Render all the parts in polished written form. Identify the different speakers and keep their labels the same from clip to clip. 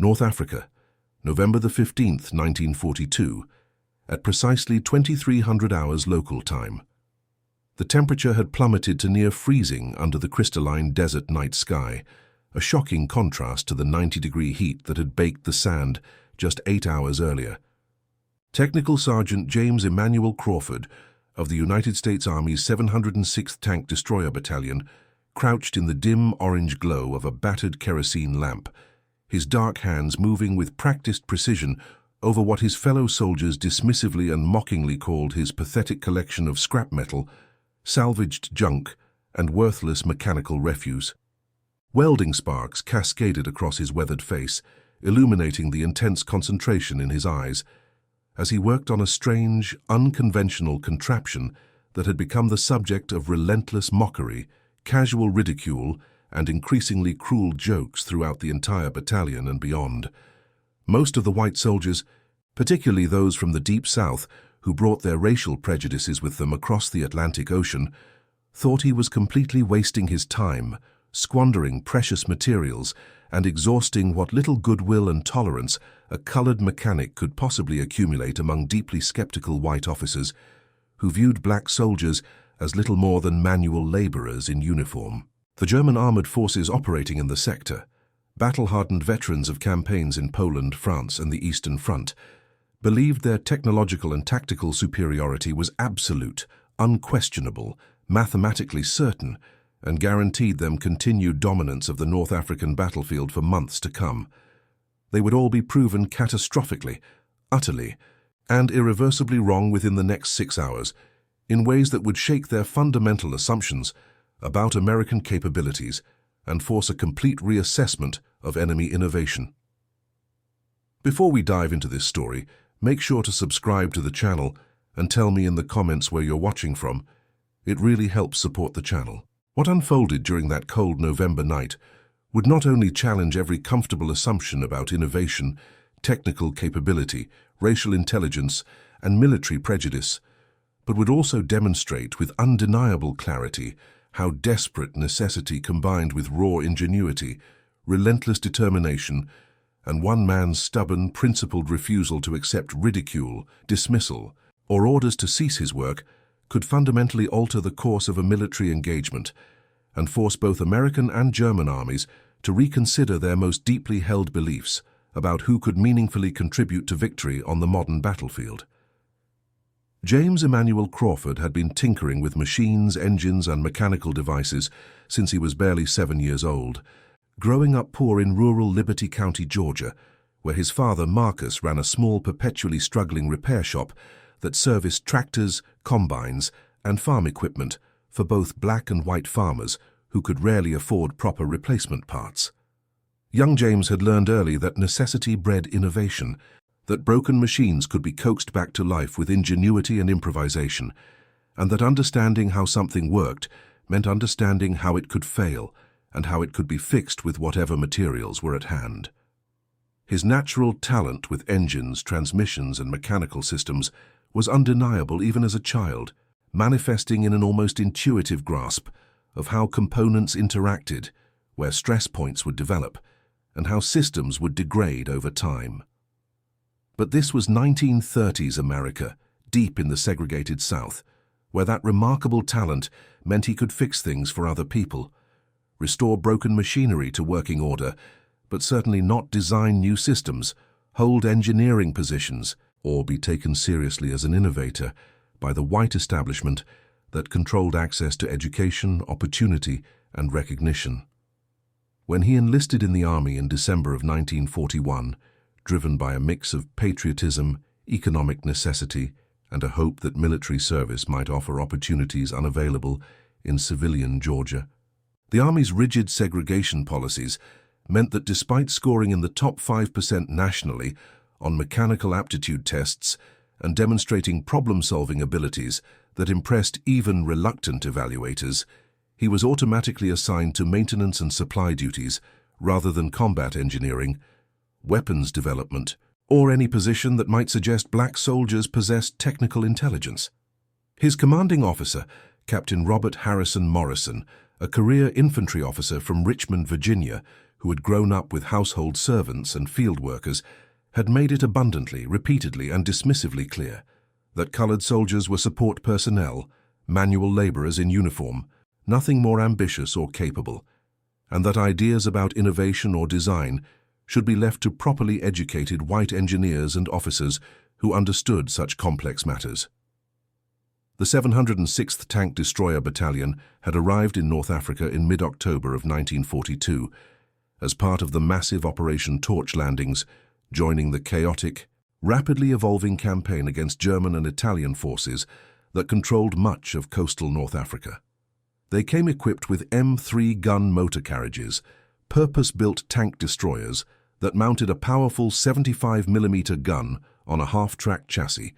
Speaker 1: North Africa, November the 15th, 1942, at precisely 2300 hours local time. The temperature had plummeted to near freezing under the crystalline desert night sky, a shocking contrast to the 90-degree heat that had baked the sand just 8 hours earlier. Technical Sergeant James Emmanuel Crawford of the United States Army's 706th Tank Destroyer Battalion crouched in the dim orange glow of a battered kerosene lamp, his dark hands moving with practiced precision over what his fellow soldiers dismissively and mockingly called his pathetic collection of scrap metal, salvaged junk, and worthless mechanical refuse. Welding sparks cascaded across his weathered face, illuminating the intense concentration in his eyes, as he worked on a strange, unconventional contraption that had become the subject of relentless mockery, casual ridicule, and increasingly cruel jokes throughout the entire battalion and beyond. Most of the white soldiers, particularly those from the Deep South who brought their racial prejudices with them across the Atlantic Ocean, thought he was completely wasting his time, squandering precious materials, and exhausting what little goodwill and tolerance a colored mechanic could possibly accumulate among deeply skeptical white officers who viewed black soldiers as little more than manual laborers in uniform. The German armored forces operating in the sector, battle-hardened veterans of campaigns in Poland, France, and the Eastern Front, believed their technological and tactical superiority was absolute, unquestionable, mathematically certain, and guaranteed them continued dominance of the North African battlefield for months to come. They would all be proven catastrophically, utterly, and irreversibly wrong within the next 6 hours, in ways that would shake their fundamental assumptions about American capabilities and force a complete reassessment of enemy innovation. Before we dive into this story, make sure to subscribe to the channel and tell me in the comments where you're watching from. It really helps support the channel. What unfolded during that cold November night would not only challenge every comfortable assumption about innovation, technical capability, racial intelligence, and military prejudice, but would also demonstrate with undeniable clarity how desperate necessity combined with raw ingenuity, relentless determination, and one man's stubborn, principled refusal to accept ridicule, dismissal, or orders to cease his work could fundamentally alter the course of a military engagement and force both American and German armies to reconsider their most deeply held beliefs about who could meaningfully contribute to victory on the modern battlefield. James Emmanuel Crawford had been tinkering with machines, engines, and mechanical devices since he was barely 7 years old, growing up poor in rural Liberty County, Georgia, where his father, Marcus, ran a small, perpetually struggling repair shop that serviced tractors, combines, and farm equipment for both black and white farmers who could rarely afford proper replacement parts. Young James had learned early that necessity bred innovation, that broken machines could be coaxed back to life with ingenuity and improvisation, and that understanding how something worked meant understanding how it could fail and how it could be fixed with whatever materials were at hand. His natural talent with engines, transmissions, and mechanical systems was undeniable even as a child, manifesting in an almost intuitive grasp of how components interacted, where stress points would develop, and how systems would degrade over time. But this was 1930s America, deep in the segregated South, where that remarkable talent meant he could fix things for other people, restore broken machinery to working order, but certainly not design new systems, hold engineering positions, or be taken seriously as an innovator by the white establishment that controlled access to education, opportunity, and recognition. When he enlisted in the Army in December of 1941, driven by a mix of patriotism, economic necessity, and a hope that military service might offer opportunities unavailable in civilian Georgia, the Army's rigid segregation policies meant that despite scoring in the top 5% nationally on mechanical aptitude tests and demonstrating problem-solving abilities that impressed even reluctant evaluators, he was automatically assigned to maintenance and supply duties rather than combat engineering, weapons development, or any position that might suggest black soldiers possessed technical intelligence. His commanding officer, Captain Robert Harrison Morrison, a career infantry officer from Richmond, Virginia, who had grown up with household servants and field workers, had made it abundantly, repeatedly, and dismissively clear that colored soldiers were support personnel, manual laborers in uniform, nothing more ambitious or capable, and that ideas about innovation or design should be left to properly educated white engineers and officers who understood such complex matters. The 706th Tank Destroyer Battalion had arrived in North Africa in mid-October of 1942 as part of the massive Operation Torch landings, joining the chaotic, rapidly evolving campaign against German and Italian forces that controlled much of coastal North Africa. They came equipped with M3 gun motor carriages, purpose-built tank destroyers that mounted a powerful 75mm gun on a half-track chassis,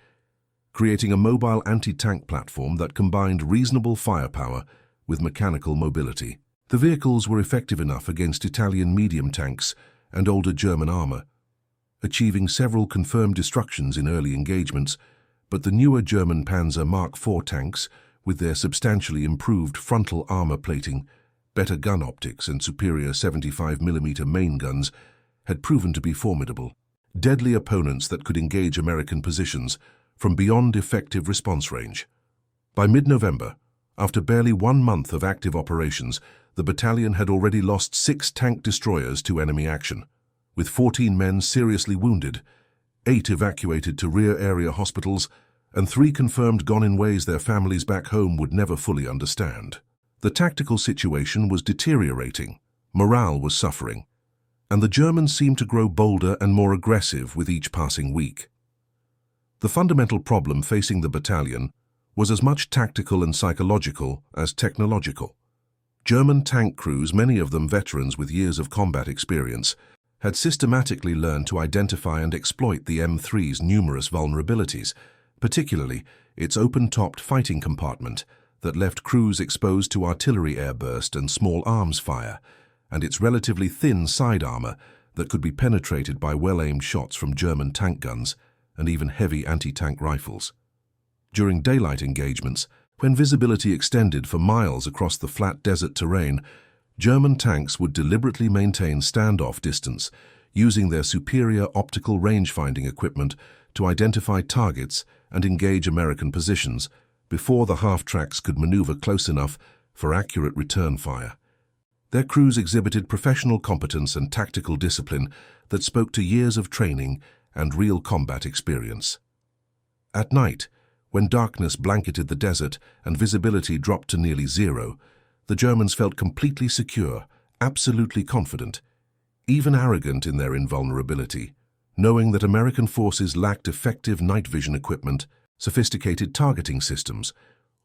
Speaker 1: creating a mobile anti-tank platform that combined reasonable firepower with mechanical mobility. The vehicles were effective enough against Italian medium tanks and older German armor, achieving several confirmed destructions in early engagements, but the newer German Panzer Mark IV tanks, with their substantially improved frontal armor plating, better gun optics and superior 75mm main guns, had proven to be formidable, deadly opponents that could engage American positions from beyond effective response range. By mid-November, after barely 1 month of active operations, the battalion had already lost 6 tank destroyers to enemy action, with 14 men seriously wounded, 8 evacuated to rear area hospitals, and 3 confirmed gone in ways their families back home would never fully understand. The tactical situation was deteriorating, morale was suffering, and the Germans seemed to grow bolder and more aggressive with each passing week. The fundamental problem facing the battalion was as much tactical and psychological as technological. German tank crews, many of them veterans with years of combat experience, had systematically learned to identify and exploit the M3's numerous vulnerabilities, particularly its open-topped fighting compartment that left crews exposed to artillery airburst and small arms fire, and its relatively thin side armor that could be penetrated by well-aimed shots from German tank guns and even heavy anti-tank rifles. During daylight engagements, when visibility extended for miles across the flat desert terrain, German tanks would deliberately maintain standoff distance, using their superior optical range-finding equipment to identify targets and engage American positions before the half-tracks could maneuver close enough for accurate return fire. Their crews exhibited professional competence and tactical discipline that spoke to years of training and real combat experience. At night, when darkness blanketed the desert and visibility dropped to nearly zero, the Germans felt completely secure, absolutely confident, even arrogant in their invulnerability, knowing that American forces lacked effective night vision equipment, sophisticated targeting systems,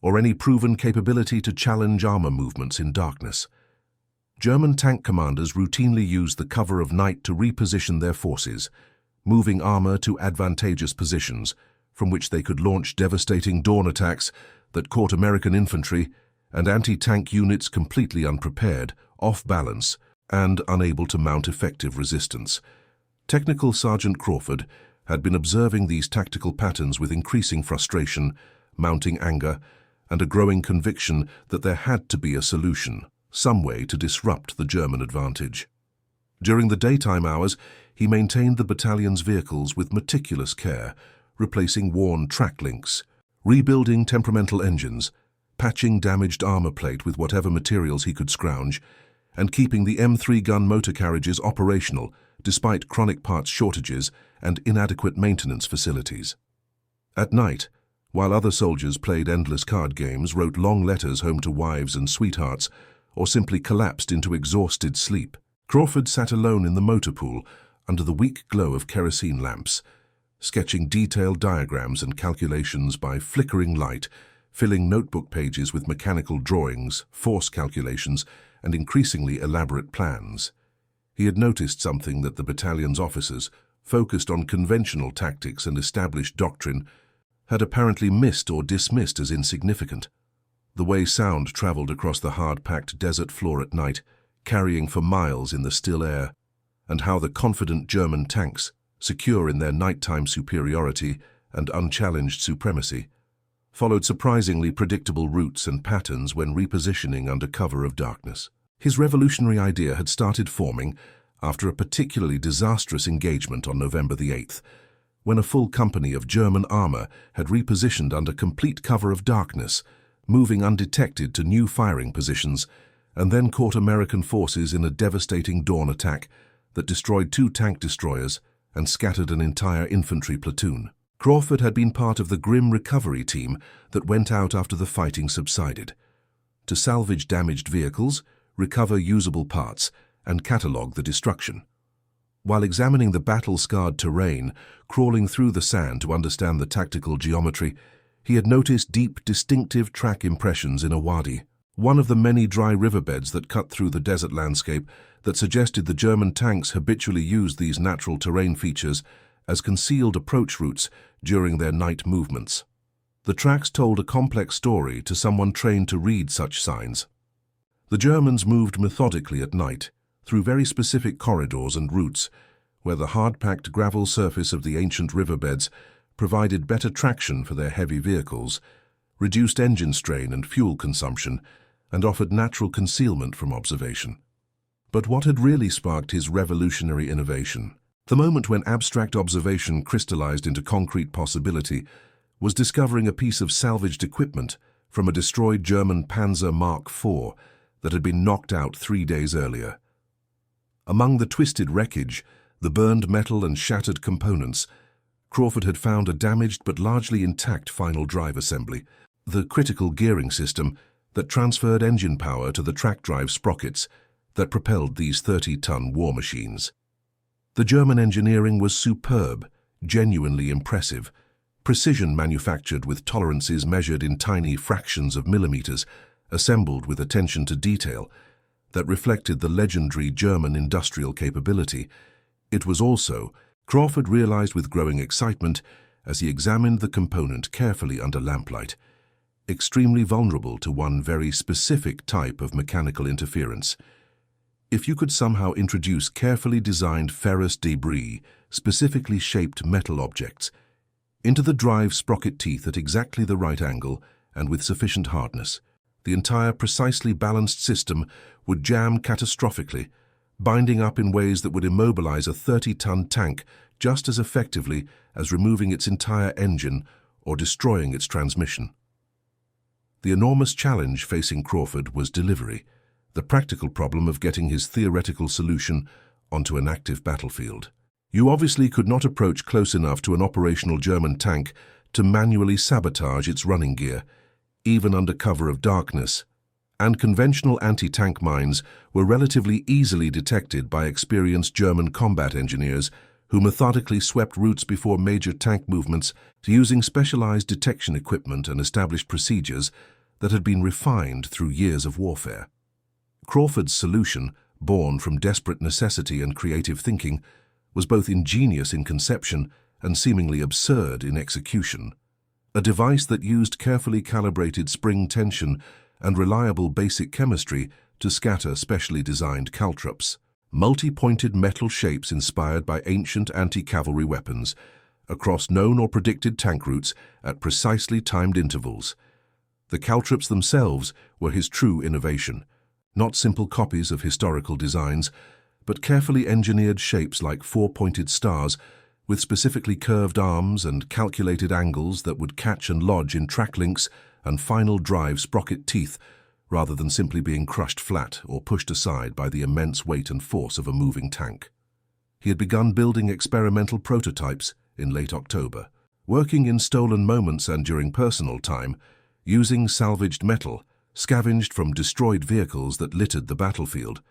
Speaker 1: or any proven capability to challenge armor movements in darkness. German tank commanders routinely used the cover of night to reposition their forces, moving armor to advantageous positions from which they could launch devastating dawn attacks that caught American infantry and anti-tank units completely unprepared, off balance, and unable to mount effective resistance. Technical Sergeant Crawford had been observing these tactical patterns with increasing frustration, mounting anger, and a growing conviction that there had to be a solution, some way to disrupt the German advantage. During the daytime hours, he maintained the battalion's vehicles with meticulous care, replacing worn track links, rebuilding temperamental engines, patching damaged armor plate with whatever materials he could scrounge, and keeping the M3 gun motor carriages operational despite chronic parts shortages and inadequate maintenance facilities. At night, while other soldiers played endless card games, wrote long letters home to wives and sweethearts, or simply collapsed into exhausted sleep, Crawford sat alone in the motor pool under the weak glow of kerosene lamps, sketching detailed diagrams and calculations by flickering light, filling notebook pages with mechanical drawings, force calculations, and increasingly elaborate plans. He had noticed something that the battalion's officers, focused on conventional tactics and established doctrine, had apparently missed or dismissed as insignificant. The way sound traveled across the hard-packed desert floor at night, carrying for miles in the still air, and how the confident German tanks, secure in their nighttime superiority and unchallenged supremacy, followed surprisingly predictable routes and patterns when repositioning under cover of darkness. His revolutionary idea had started forming after a particularly disastrous engagement on November the 8th, when a full company of German armor had repositioned under complete cover of darkness, moving undetected to new firing positions, and then caught American forces in a devastating dawn attack that destroyed 2 tank destroyers and scattered an entire infantry platoon. Crawford had been part of the grim recovery team that went out after the fighting subsided, to salvage damaged vehicles, recover usable parts, and catalogue the destruction. While examining the battle-scarred terrain, crawling through the sand to understand the tactical geometry, he had noticed deep, distinctive track impressions in a wadi, one of the many dry riverbeds that cut through the desert landscape that suggested the German tanks habitually used these natural terrain features as concealed approach routes during their night movements. The tracks told a complex story to someone trained to read such signs. The Germans moved methodically at night, through very specific corridors and routes, where the hard-packed gravel surface of the ancient riverbeds provided better traction for their heavy vehicles, reduced engine strain and fuel consumption, and offered natural concealment from observation. But what had really sparked his revolutionary innovation, the moment when abstract observation crystallized into concrete possibility, was discovering a piece of salvaged equipment from a destroyed German Panzer Mark IV that had been knocked out 3 days earlier. Among the twisted wreckage, the burned metal and shattered components, Crawford had found a damaged but largely intact final drive assembly, the critical gearing system that transferred engine power to the track drive sprockets that propelled these 30-ton war machines. The German engineering was superb, genuinely impressive, precision manufactured with tolerances measured in tiny fractions of millimeters, assembled with attention to detail, that reflected the legendary German industrial capability. It was also, Crawford realized with growing excitement as he examined the component carefully under lamplight, extremely vulnerable to one very specific type of mechanical interference. If you could somehow introduce carefully designed ferrous debris, specifically shaped metal objects, into the drive sprocket teeth at exactly the right angle and with sufficient hardness, the entire precisely balanced system would jam catastrophically, binding up in ways that would immobilize a 30-ton tank just as effectively as removing its entire engine or destroying its transmission. The enormous challenge facing Crawford was delivery, the practical problem of getting his theoretical solution onto an active battlefield. You obviously could not approach close enough to an operational German tank to manually sabotage its running gear, even under cover of darkness, and conventional anti-tank mines were relatively easily detected by experienced German combat engineers who methodically swept routes before major tank movements using specialized detection equipment and established procedures that had been refined through years of warfare. Crawford's solution, born from desperate necessity and creative thinking, was both ingenious in conception and seemingly absurd in execution. A device that used carefully calibrated spring tension and reliable basic chemistry to scatter specially designed caltrops, multi-pointed metal shapes inspired by ancient anti-cavalry weapons, across known or predicted tank routes at precisely timed intervals. The caltrops themselves were his true innovation, not simple copies of historical designs, but carefully engineered shapes like 4-pointed stars with specifically curved arms and calculated angles that would catch and lodge in track links and final drive sprocket teeth rather than simply being crushed flat or pushed aside by the immense weight and force of a moving tank. He had begun building experimental prototypes in late October, working in stolen moments and during personal time, using salvaged metal, scavenged from destroyed vehicles that littered the battlefield.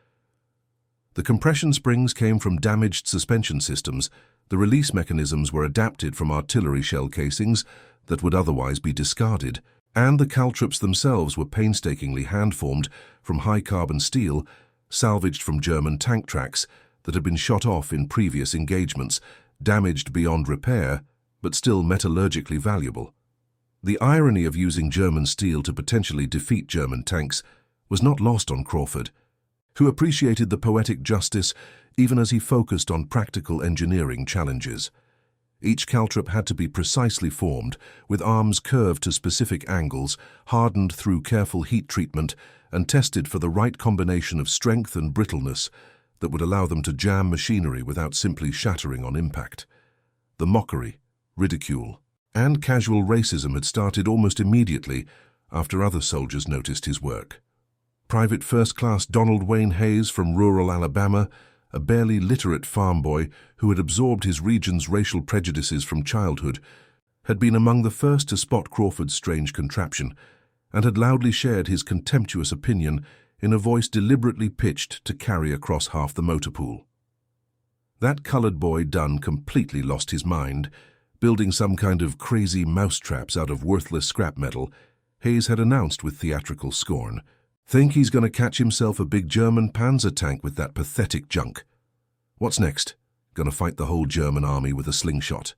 Speaker 1: The compression springs came from damaged suspension systems, the release mechanisms were adapted from artillery shell casings that would otherwise be discarded, and the caltrops themselves were painstakingly hand-formed from high-carbon steel, salvaged from German tank tracks that had been shot off in previous engagements, damaged beyond repair, but still metallurgically valuable. The irony of using German steel to potentially defeat German tanks was not lost on Crawford, who appreciated the poetic justice even as he focused on practical engineering challenges. Each caltrop had to be precisely formed, with arms curved to specific angles, hardened through careful heat treatment, and tested for the right combination of strength and brittleness that would allow them to jam machinery without simply shattering on impact. The mockery, ridicule, and casual racism had started almost immediately after other soldiers noticed his work. Private First Class Donald Wayne Hayes from rural Alabama, a barely literate farm boy who had absorbed his region's racial prejudices from childhood, had been among the first to spot Crawford's strange contraption and had loudly shared his contemptuous opinion in a voice deliberately pitched to carry across half the motor pool. That colored boy Dunn completely lost his mind. Building some kind of crazy mousetraps out of worthless scrap metal, Hayes had announced with theatrical scorn, "Think he's going to catch himself a big German Panzer tank with that pathetic junk? What's next? Going to fight the whole German army with a slingshot?"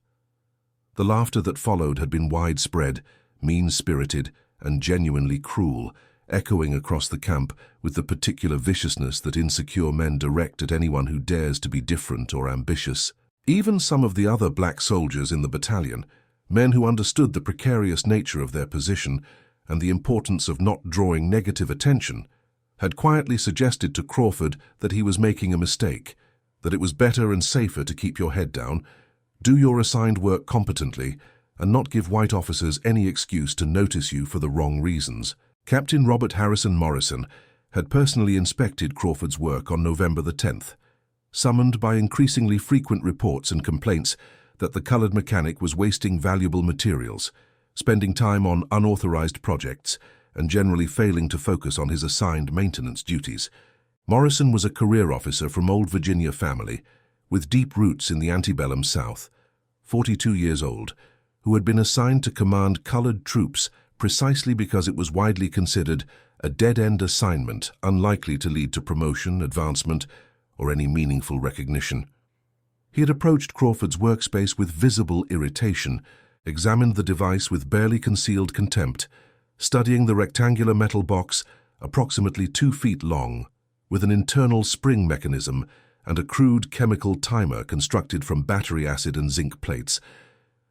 Speaker 1: The laughter that followed had been widespread, mean-spirited, and genuinely cruel, echoing across the camp with the particular viciousness that insecure men direct at anyone who dares to be different or ambitious. Even some of the other black soldiers in the battalion, men who understood the precarious nature of their position and the importance of not drawing negative attention, had quietly suggested to Crawford that he was making a mistake, that it was better and safer to keep your head down, do your assigned work competently, and not give white officers any excuse to notice you for the wrong reasons. Captain Robert Harrison Morrison had personally inspected Crawford's work on November the 10th, summoned by increasingly frequent reports and complaints that the colored mechanic was wasting valuable materials, spending time on unauthorized projects, and generally failing to focus on his assigned maintenance duties. Morrison was a career officer from Old Virginia family, with deep roots in the antebellum South, 42 years old, who had been assigned to command colored troops precisely because it was widely considered a dead-end assignment unlikely to lead to promotion, advancement, or any meaningful recognition. He had approached Crawford's workspace with visible irritation, examined the device with barely concealed contempt, studying the rectangular metal box, approximately 2 feet long, with an internal spring mechanism and a crude chemical timer constructed from battery acid and zinc plates,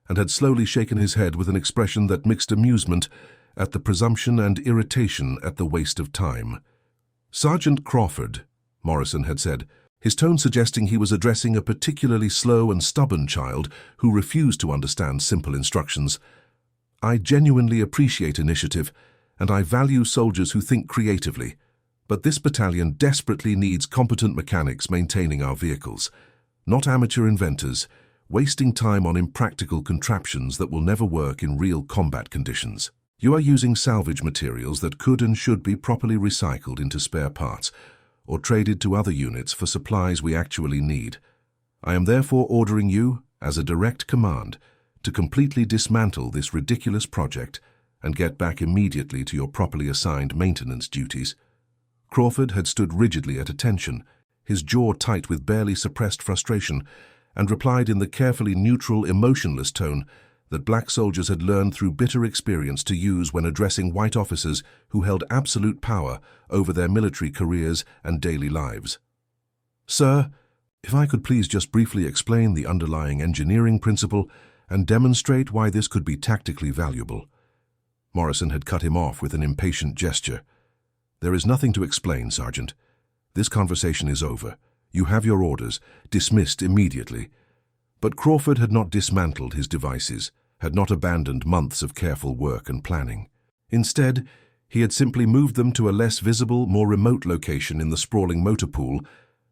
Speaker 1: and had slowly shaken his head with an expression that mixed amusement at the presumption and irritation at the waste of time. "Sergeant Crawford," Morrison had said, his tone suggesting he was addressing a particularly slow and stubborn child who refused to understand simple instructions, "I genuinely appreciate initiative, and I value soldiers who think creatively, but this battalion desperately needs competent mechanics maintaining our vehicles, not amateur inventors, wasting time on impractical contraptions that will never work in real combat conditions. You are using salvage materials that could and should be properly recycled into spare parts, or traded to other units for supplies we actually need. I am therefore ordering you, as a direct command, to completely dismantle this ridiculous project and get back immediately to your properly assigned maintenance duties." Crawford had stood rigidly at attention, his jaw tight with barely suppressed frustration, and replied in the carefully neutral, emotionless tone that black soldiers had learned through bitter experience to use when addressing white officers who held absolute power over their military careers and daily lives. "Sir, if I could please just briefly explain the underlying engineering principle and demonstrate why this could be tactically valuable." Morrison had cut him off with an impatient gesture. "There is nothing to explain, Sergeant. This conversation is over. You have your orders, dismissed immediately." But Crawford had not dismantled his devices, had not abandoned months of careful work and planning. Instead, he had simply moved them to a less visible, more remote location in the sprawling motor pool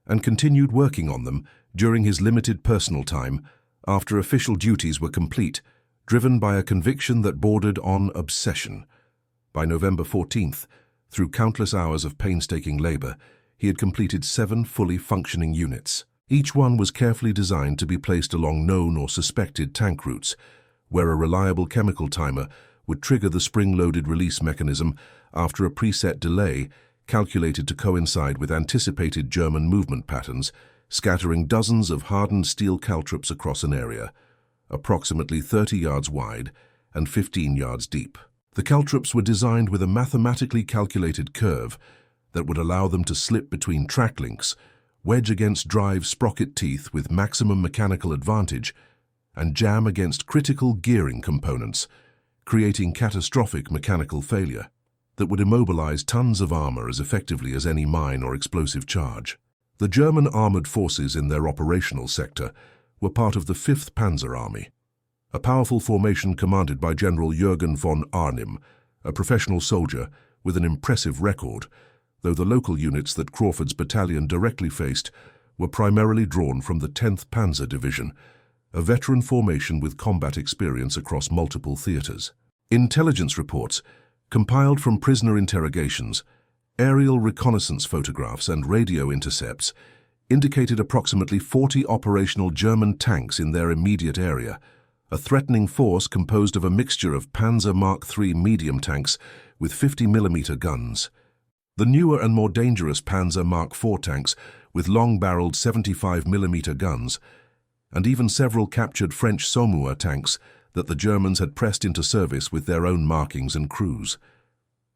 Speaker 1: and continued working on them during his limited personal time after official duties were complete, driven by a conviction that bordered on obsession. By November 14th, through countless hours of painstaking labor, he had completed 7 fully functioning units. Each one was carefully designed to be placed along known or suspected tank routes, where a reliable chemical timer would trigger the spring-loaded release mechanism after a preset delay calculated to coincide with anticipated German movement patterns, scattering dozens of hardened steel caltrops across an area, approximately 30 yards wide and 15 yards deep. The caltrops were designed with a mathematically calculated curve that would allow them to slip between track links, wedge against drive sprocket teeth with maximum mechanical advantage, and jam against critical gearing components, creating catastrophic mechanical failure that would immobilize tons of armor as effectively as any mine or explosive charge. The German armored forces in their operational sector were part of the 5th Panzer Army, a powerful formation commanded by General Jürgen von Arnim, a professional soldier with an impressive record, though the local units that Crawford's battalion directly faced were primarily drawn from the 10th Panzer Division, a veteran formation with combat experience across multiple theaters. Intelligence reports, compiled from prisoner interrogations, aerial reconnaissance photographs and radio intercepts, indicated approximately 40 operational German tanks in their immediate area, a threatening force composed of a mixture of Panzer Mark III medium tanks with 50mm guns, the newer and more dangerous Panzer Mark IV tanks with long-barreled 75mm guns, and even several captured French Saumur tanks that the Germans had pressed into service with their own markings and crews.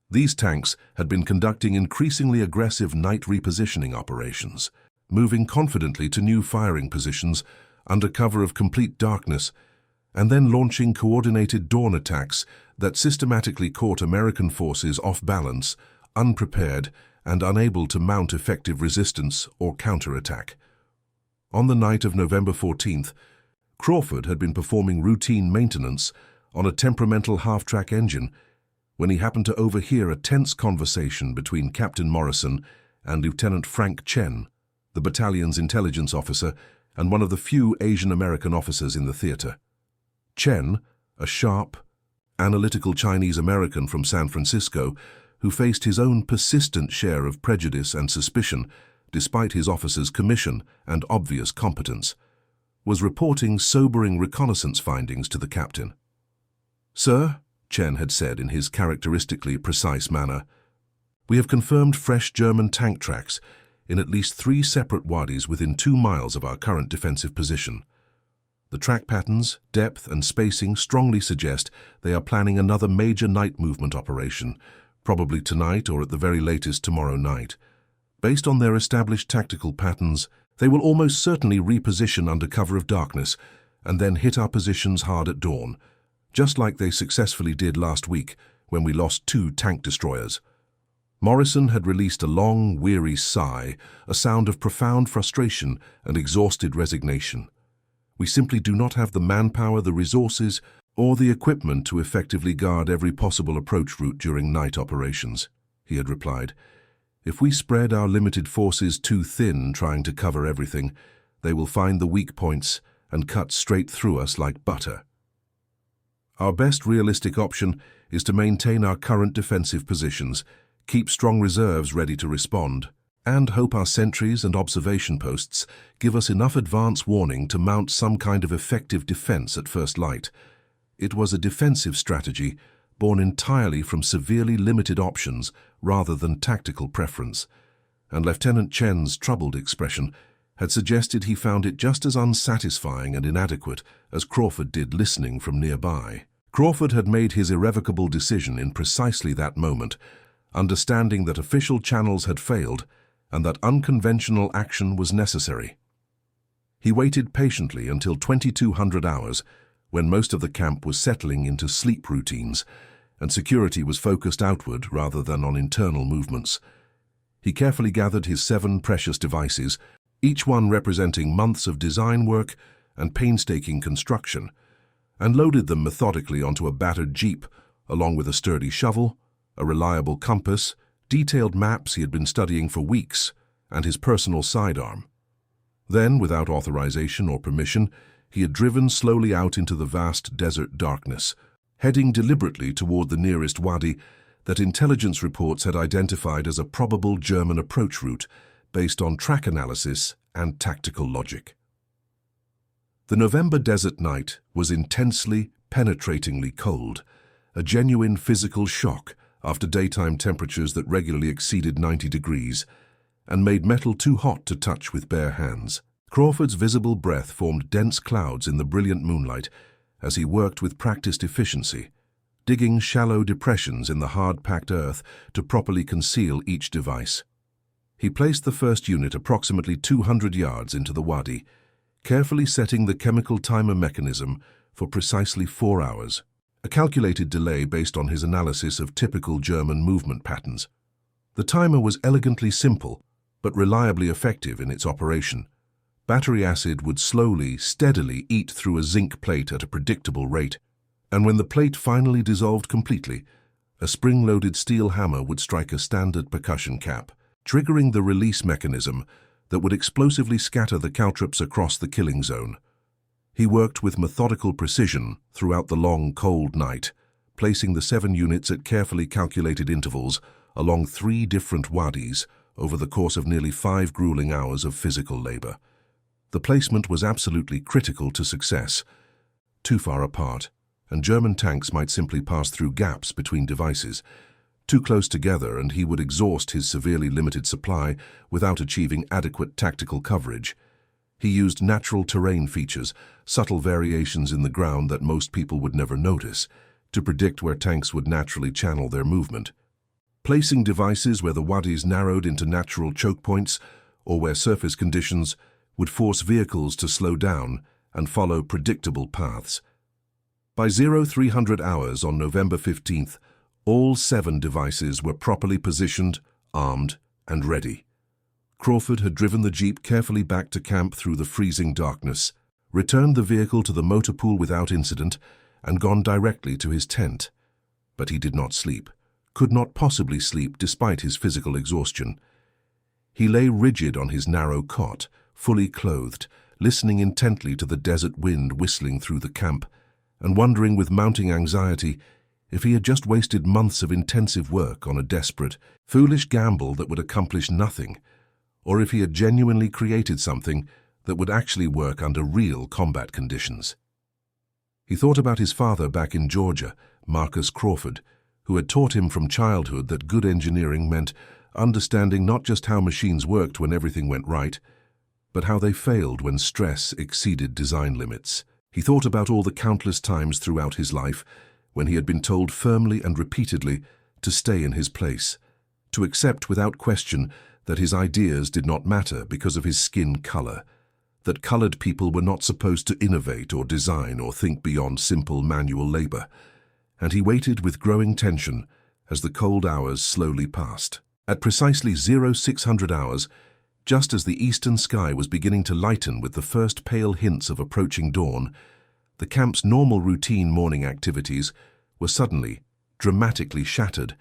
Speaker 1: These tanks had been conducting increasingly aggressive night repositioning operations, moving confidently to new firing positions under cover of complete darkness, and then launching coordinated dawn attacks that systematically caught American forces off balance, unprepared, and unable to mount effective resistance or counterattack. On the night of November 14th, Crawford had been performing routine maintenance on a temperamental half-track engine when he happened to overhear a tense conversation between Captain Morrison and Lieutenant Frank Chen, the battalion's intelligence officer and one of the few Asian American officers in the theater. Chen, a sharp, analytical Chinese American from San Francisco, who faced his own persistent share of prejudice and suspicion despite his officer's commission and obvious competence, was reporting sobering reconnaissance findings to the captain. "Sir," Chen had said in his characteristically precise manner, "we have confirmed fresh German tank tracks in at least 3 separate wadis within 2 miles of our current defensive position. The track patterns, depth and spacing strongly suggest they are planning another major night movement operation, probably tonight or at the very latest tomorrow night. Based on their established tactical patterns, they will almost certainly reposition under cover of darkness and then hit our positions hard at dawn, just like they successfully did last week when we lost 2 tank destroyers." Morrison had released a long, weary sigh, a sound of profound frustration and exhausted resignation. "We simply do not have the manpower, the resources, or the equipment to effectively guard every possible approach route during night operations," he had replied. "If we spread our limited forces too thin trying to cover everything, they will find the weak points and cut straight through us like butter. Our best realistic option is to maintain our current defensive positions, keep strong reserves ready to respond, and hope our sentries and observation posts give us enough advance warning to mount some kind of effective defense at first light." It was a defensive strategy born entirely from severely limited options rather than tactical preference, and Lieutenant Chen's troubled expression had suggested he found it just as unsatisfying and inadequate as Crawford did listening from nearby. Crawford had made his irrevocable decision in precisely that moment, understanding that official channels had failed and that unconventional action was necessary. He waited patiently until 2200 hours, when most of the camp was settling into sleep routines, and security was focused outward rather than on internal movements. He carefully gathered his 7 precious devices, each one representing months of design work and painstaking construction, and loaded them methodically onto a battered jeep, along with a sturdy shovel, a reliable compass, detailed maps he had been studying for weeks, and his personal sidearm. Then, without authorization or permission, he had driven slowly out into the vast desert darkness, heading deliberately toward the nearest wadi that intelligence reports had identified as a probable German approach route based on track analysis and tactical logic. The November desert night was intensely, penetratingly cold, a genuine physical shock after daytime temperatures that regularly exceeded 90 degrees and made metal too hot to touch with bare hands. Crawford's visible breath formed dense clouds in the brilliant moonlight as he worked with practiced efficiency, digging shallow depressions in the hard-packed earth to properly conceal each device. He placed the first unit approximately 200 yards into the wadi, carefully setting the chemical timer mechanism for precisely 4 hours, a calculated delay based on his analysis of typical German movement patterns. The timer was elegantly simple, but reliably effective in its operation. Battery acid would slowly, steadily eat through a zinc plate at a predictable rate, and when the plate finally dissolved completely, a spring-loaded steel hammer would strike a standard percussion cap, triggering the release mechanism that would explosively scatter the caltrops across the killing zone. He worked with methodical precision throughout the long, cold night, placing the 7 units at carefully calculated intervals along 3 different wadis over the course of nearly 5 grueling hours of physical labor. The placement was absolutely critical to success. Too far apart, and German tanks might simply pass through gaps between devices. Too close together, and he would exhaust his severely limited supply without achieving adequate tactical coverage. He used natural terrain features, subtle variations in the ground that most people would never notice, to predict where tanks would naturally channel their movement. Placing devices where the wadis narrowed into natural choke points or where surface conditions would force vehicles to slow down and follow predictable paths. By 0300 hours on November 15th, all 7 devices were properly positioned, armed, and ready. Crawford had driven the Jeep carefully back to camp through the freezing darkness, returned the vehicle to the motor pool without incident, and gone directly to his tent. But he did not sleep, could not possibly sleep despite his physical exhaustion. He lay rigid on his narrow cot, fully clothed, listening intently to the desert wind whistling through the camp, and wondering with mounting anxiety if he had just wasted months of intensive work on a desperate, foolish gamble that would accomplish nothing, or if he had genuinely created something that would actually work under real combat conditions. He thought about his father back in Georgia, Marcus Crawford, who had taught him from childhood that good engineering meant understanding not just how machines worked when everything went right, but how they failed when stress exceeded design limits. He thought about all the countless times throughout his life when he had been told firmly and repeatedly to stay in his place, to accept without question that his ideas did not matter because of his skin color, that colored people were not supposed to innovate or design or think beyond simple manual labor, and he waited with growing tension as the cold hours slowly passed. At precisely 0600 hours, just as the eastern sky was beginning to lighten with the first pale hints of approaching dawn, the camp's normal routine morning activities were suddenly, dramatically shattered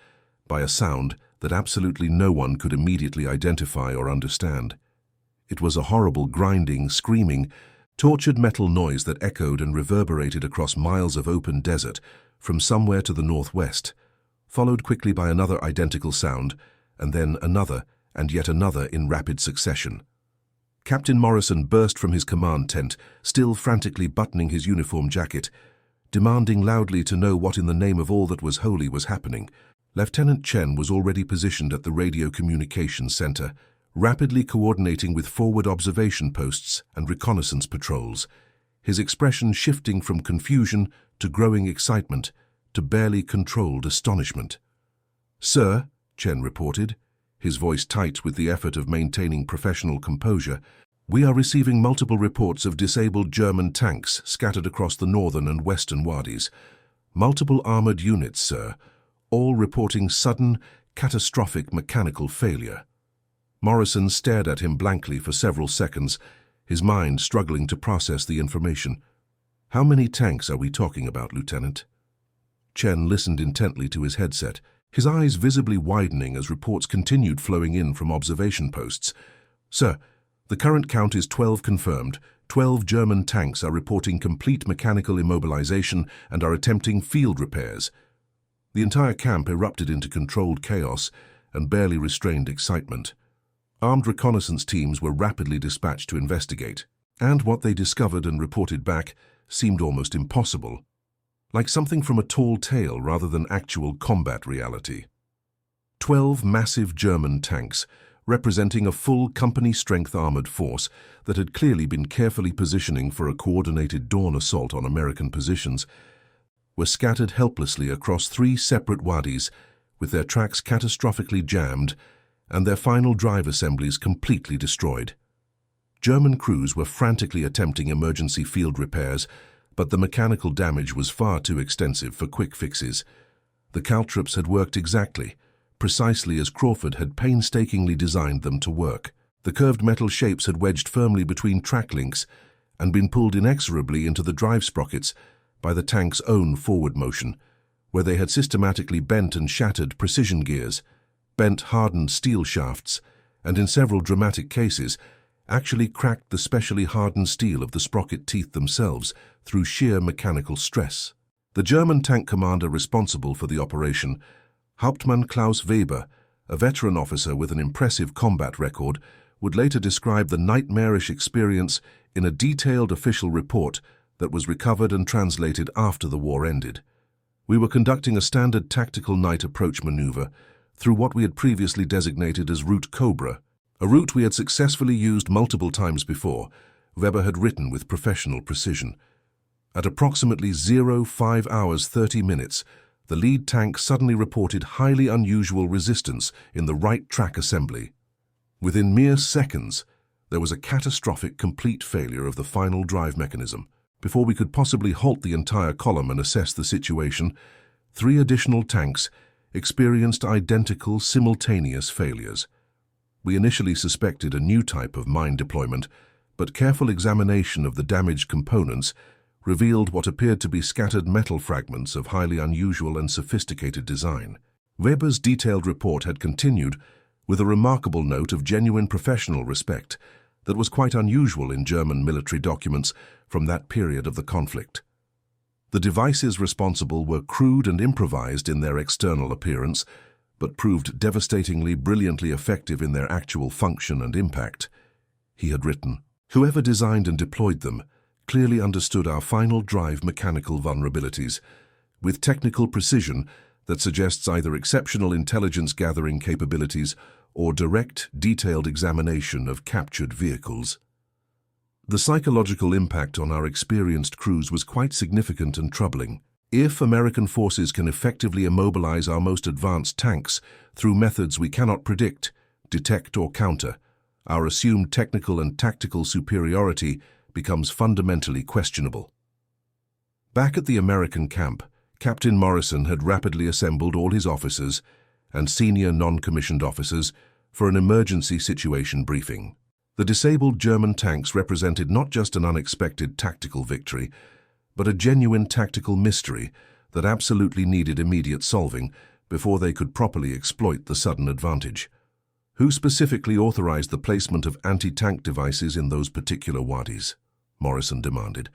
Speaker 1: by a sound that absolutely no one could immediately identify or understand. It was a horrible, grinding, screaming, tortured metal noise that echoed and reverberated across miles of open desert from somewhere to the northwest, followed quickly by another identical sound, and then another and yet another in rapid succession. Captain Morrison burst from his command tent, still frantically buttoning his uniform jacket, demanding loudly to know what in the name of all that was holy was happening. Lieutenant Chen was already positioned at the radio communications center, rapidly coordinating with forward observation posts and reconnaissance patrols, his expression shifting from confusion to growing excitement to barely controlled astonishment. "Sir," Chen reported, his voice tight with the effort of maintaining professional composure, "we are receiving multiple reports of disabled German tanks scattered across the northern and western wadis. Multiple armored units, sir, all reporting sudden, catastrophic mechanical failure." Morrison stared at him blankly for several seconds, his mind struggling to process the information. "How many tanks are we talking about, Lieutenant?" Chen listened intently to his headset, his eyes visibly widening as reports continued flowing in from observation posts. "Sir, the current count is 12 confirmed. 12 German tanks are reporting complete mechanical immobilization and are attempting field repairs." The entire camp erupted into controlled chaos and barely restrained excitement. Armed reconnaissance teams were rapidly dispatched to investigate, and what they discovered and reported back seemed almost impossible, like something from a tall tale rather than actual combat reality. 12 massive German tanks, representing a full company-strength armored force that had clearly been carefully positioning for a coordinated dawn assault on American positions, were scattered helplessly across 3 separate wadis, with their tracks catastrophically jammed and their final drive assemblies completely destroyed. German crews were frantically attempting emergency field repairs, but the mechanical damage was far too extensive for quick fixes. The caltrops had worked exactly, precisely as Crawford had painstakingly designed them to work. The curved metal shapes had wedged firmly between track links and been pulled inexorably into the drive sprockets by the tank's own forward motion, where they had systematically bent and shattered precision gears, bent hardened steel shafts, and in several dramatic cases, actually cracked the specially hardened steel of the sprocket teeth themselves through sheer mechanical stress. The German tank commander responsible for the operation, Hauptmann Klaus Weber, a veteran officer with an impressive combat record, would later describe the nightmarish experience in a detailed official report that was recovered and translated after the war ended. We were conducting a standard tactical night approach maneuver through what we had previously designated as Route Cobra, a route we had successfully used multiple times before. Weber had written with professional precision. At approximately 05 hours 30 minutes, the lead tank suddenly reported highly unusual resistance in the right track assembly. Within mere seconds, there was a catastrophic complete failure of the final drive mechanism. Before we could possibly halt the entire column and assess the situation, 3 additional tanks experienced identical simultaneous failures. We initially suspected a new type of mine deployment, but careful examination of the damaged components revealed what appeared to be scattered metal fragments of highly unusual and sophisticated design. Weber's detailed report had continued with a remarkable note of genuine professional respect that was quite unusual in German military documents from that period of the conflict. The devices responsible were crude and improvised in their external appearance, but proved devastatingly brilliantly effective in their actual function and impact. He had written, "Whoever designed and deployed them clearly understood our final drive mechanical vulnerabilities, with technical precision that suggests either exceptional intelligence-gathering capabilities or direct, detailed examination of captured vehicles." The psychological impact on our experienced crews was quite significant and troubling. If American forces can effectively immobilize our most advanced tanks through methods we cannot predict, detect, or counter, our assumed technical and tactical superiority becomes fundamentally questionable. Back at the American camp, Captain Morrison had rapidly assembled all his officers and senior non-commissioned officers for an emergency situation briefing. The disabled German tanks represented not just an unexpected tactical victory, but a genuine tactical mystery that absolutely needed immediate solving before they could properly exploit the sudden advantage. Who specifically authorized the placement of anti-tank devices in those particular wadis? Morrison demanded,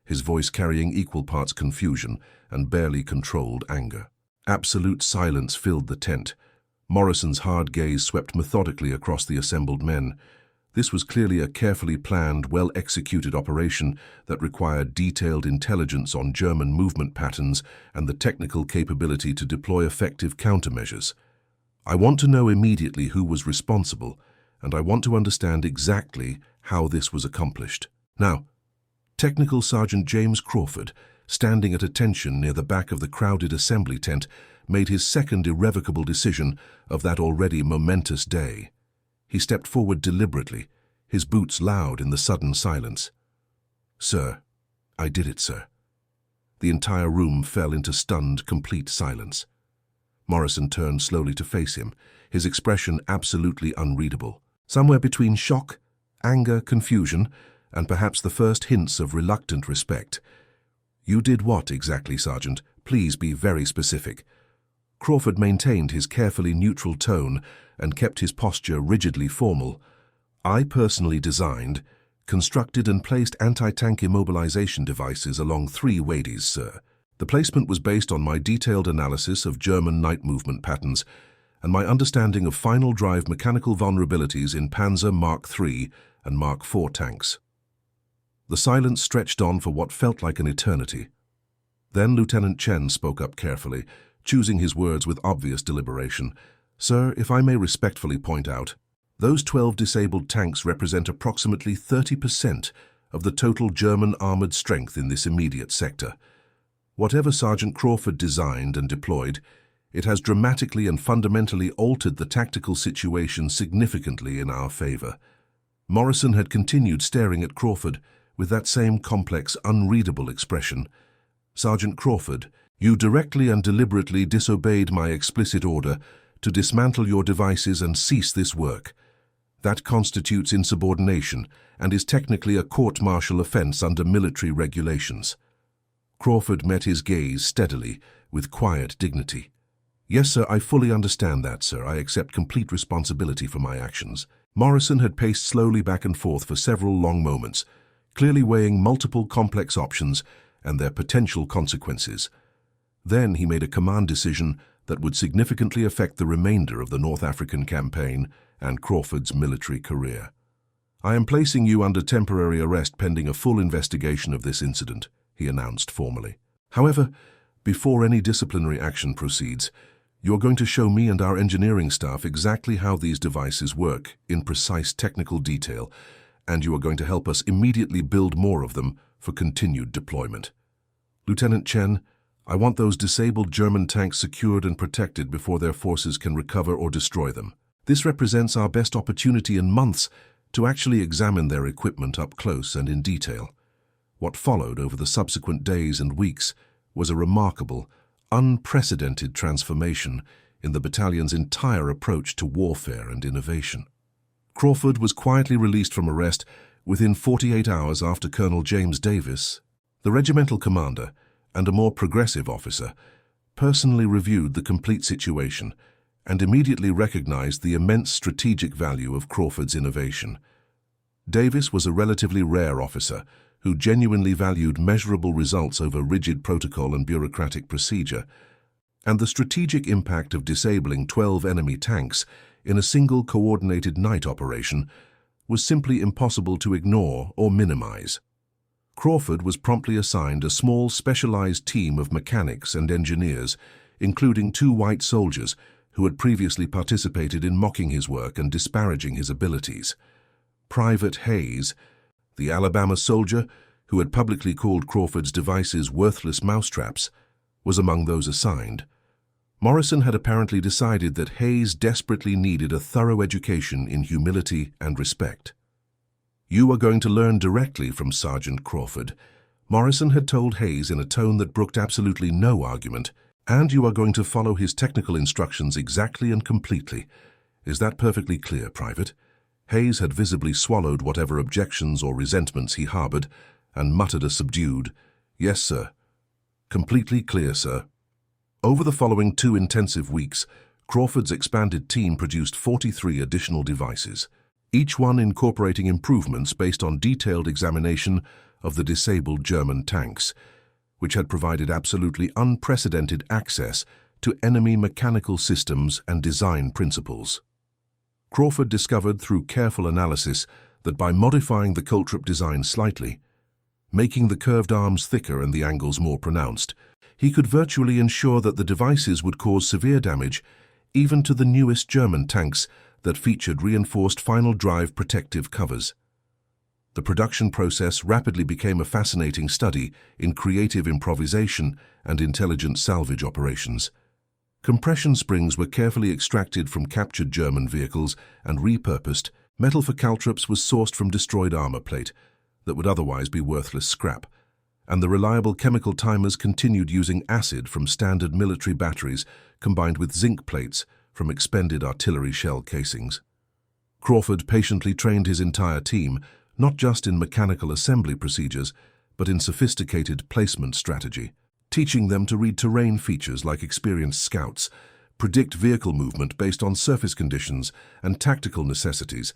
Speaker 1: his voice carrying equal parts confusion and barely controlled anger. Absolute silence filled the tent. Morrison's hard gaze swept methodically across the assembled men. This was clearly a carefully planned, well-executed operation that required detailed intelligence on German movement patterns and the technical capability to deploy effective countermeasures. I want to know immediately who was responsible, and I want to understand exactly how this was accomplished. Now, Technical Sergeant James Crawford, standing at attention near the back of the crowded assembly tent, made his second irrevocable decision of that already momentous day. He stepped forward deliberately, his boots loud in the sudden silence. "Sir, I did it, sir." The entire room fell into stunned, complete silence. Morrison turned slowly to face him, his expression absolutely unreadable. Somewhere between shock, anger, confusion, and perhaps the first hints of reluctant respect. "You did what exactly, Sergeant? Please be very specific." Crawford maintained his carefully neutral tone and kept his posture rigidly formal. "I personally designed, constructed and placed anti-tank immobilization devices along 3 wadis, sir. The placement was based on my detailed analysis of German night movement patterns and my understanding of final drive mechanical vulnerabilities in Panzer Mark III and Mark IV tanks." The silence stretched on for what felt like an eternity. Then Lieutenant Chen spoke up carefully, choosing his words with obvious deliberation. "Sir, if I may respectfully point out, those 12 disabled tanks represent approximately 30% of the total German armored strength in this immediate sector. Whatever Sergeant Crawford designed and deployed, it has dramatically and fundamentally altered the tactical situation significantly in our favor." Morrison had continued staring at Crawford with that same complex, unreadable expression. "Sergeant Crawford, you directly and deliberately disobeyed my explicit order to dismantle your devices and cease this work. That constitutes insubordination and is technically a court-martial offense under military regulations. Crawford met his gaze steadily, with quiet dignity. Yes, sir, I fully understand that, sir. I accept complete responsibility for my actions. Morrison had paced slowly back and forth for several long moments, clearly weighing multiple complex options and their potential consequences. Then he made a command decision that would significantly affect the remainder of the North African campaign and Crawford's military career. I am placing you under temporary arrest pending a full investigation of this incident, he announced formally. However, before any disciplinary action proceeds, you are going to show me and our engineering staff exactly how these devices work in precise technical detail, and you are going to help us immediately build more of them for continued deployment. Lieutenant Chen, I want those disabled German tanks secured and protected before their forces can recover or destroy them. This represents our best opportunity in months to actually examine their equipment up close and in detail. What followed over the subsequent days and weeks was a remarkable, unprecedented transformation in the battalion's entire approach to warfare and innovation. Crawford was quietly released from arrest within 48 hours after Colonel James Davis, the regimental commander and a more progressive officer, personally reviewed the complete situation and immediately recognized the immense strategic value of Crawford's innovation. Davis was a relatively rare officer who genuinely valued measurable results over rigid protocol and bureaucratic procedure, and the strategic impact of disabling 12 enemy tanks in a single coordinated night operation was simply impossible to ignore or minimize. Crawford was promptly assigned a small specialized team of mechanics and engineers, including 2 white soldiers who had previously participated in mocking his work and disparaging his abilities. Private Hayes, the Alabama soldier who had publicly called Crawford's devices worthless mousetraps, was among those assigned. Morrison had apparently decided that Hayes desperately needed a thorough education in humility and respect. You are going to learn directly from Sergeant Crawford, Morrison had told Hayes in a tone that brooked absolutely no argument, and you are going to follow his technical instructions exactly and completely. Is that perfectly clear, Private? Hayes had visibly swallowed whatever objections or resentments he harbored and muttered a subdued, "Yes, sir." "Completely clear, sir." Over the following 2 intensive weeks, Crawford's expanded team produced 43 additional devices, each one incorporating improvements based on detailed examination of the disabled German tanks, which had provided absolutely unprecedented access to enemy mechanical systems and design principles. Crawford discovered through careful analysis that by modifying the Coltrip design slightly, making the curved arms thicker and the angles more pronounced, he could virtually ensure that the devices would cause severe damage even to the newest German tanks that featured reinforced final drive protective covers. The production process rapidly became a fascinating study in creative improvisation and intelligent salvage operations. Compression springs were carefully extracted from captured German vehicles and repurposed. Metal for caltrops was sourced from destroyed armor plate that would otherwise be worthless scrap, and the reliable chemical timers continued using acid from standard military batteries combined with zinc plates from expended artillery shell casings. Crawford patiently trained his entire team, not just in mechanical assembly procedures, but in sophisticated placement strategy, teaching them to read terrain features like experienced scouts, predict vehicle movement based on surface conditions and tactical necessities,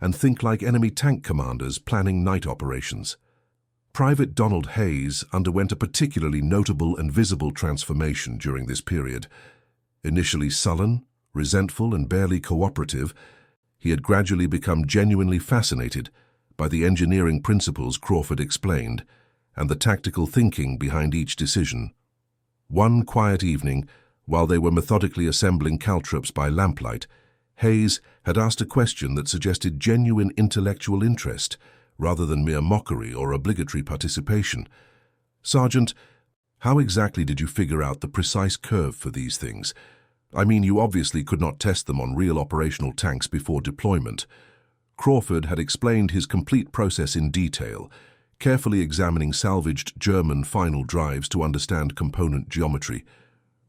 Speaker 1: and think like enemy tank commanders planning night operations. Private Donald Hayes underwent a particularly notable and visible transformation during this period. Initially sullen, resentful, and barely cooperative, he had gradually become genuinely fascinated by the engineering principles Crawford explained and the tactical thinking behind each decision. One quiet evening, while they were methodically assembling caltrops by lamplight, Hayes had asked a question that suggested genuine intellectual interest rather than mere mockery or obligatory participation. "Sergeant, how exactly did you figure out the precise curve for these things? I mean, you obviously could not test them on real operational tanks before deployment." Crawford had explained his complete process in detail, carefully examining salvaged German final drives to understand component geometry,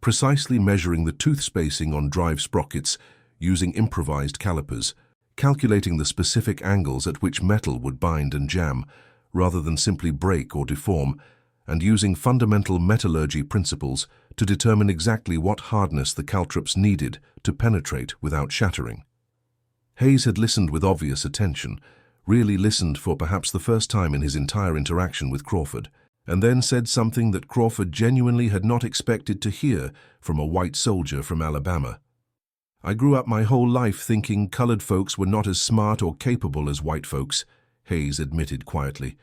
Speaker 1: precisely measuring the tooth spacing on drive sprockets using improvised calipers, calculating the specific angles at which metal would bind and jam, rather than simply break or deform, and using fundamental metallurgy principles to determine exactly what hardness the caltrops needed to penetrate without shattering. Hayes had listened with obvious attention, really listened for perhaps the first time in his entire interaction with Crawford, and then said something that Crawford genuinely had not expected to hear from a white soldier from Alabama. "I grew up my whole life thinking colored folks were not as smart or capable as white folks," Hayes admitted quietly.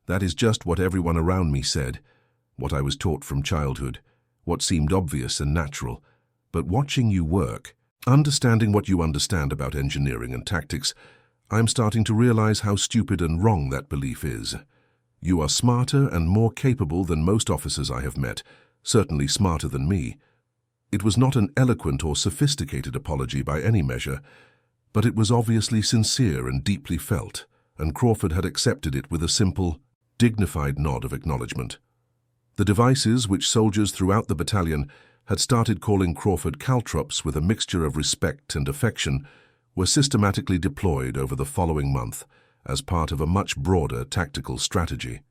Speaker 1: "That is just what everyone around me said, what I was taught from childhood, what seemed obvious and natural. But watching you work, understanding what you understand about engineering and tactics, I am starting to realize how stupid and wrong that belief is. You are smarter and more capable than most officers I have met, certainly smarter than me." It was not an eloquent or sophisticated apology by any measure, but it was obviously sincere and deeply felt, and Crawford had accepted it with a simple, dignified nod of acknowledgement. The devices which soldiers throughout the battalion had started calling Crawford caltrops with a mixture of respect and affection were systematically deployed over the following month as part of a much broader tactical strategy.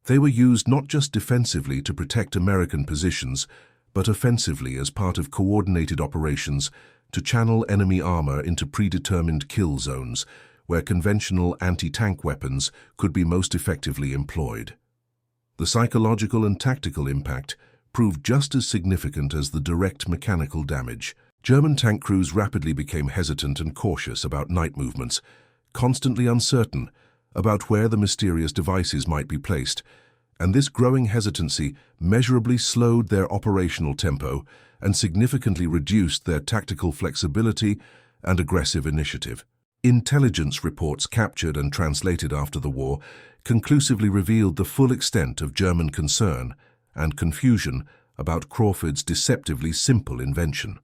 Speaker 1: They were used not just defensively to protect American positions, but offensively as part of coordinated operations to channel enemy armor into predetermined kill zones where conventional anti-tank weapons could be most effectively employed. The psychological and tactical impact proved just as significant as the direct mechanical damage. German tank crews rapidly became hesitant and cautious about night movements, constantly uncertain about where the mysterious devices might be placed, and this growing hesitancy measurably slowed their operational tempo and significantly reduced their tactical flexibility and aggressive initiative. Intelligence reports captured and translated after the war conclusively revealed the full extent of German concern and confusion about Crawford's deceptively simple invention.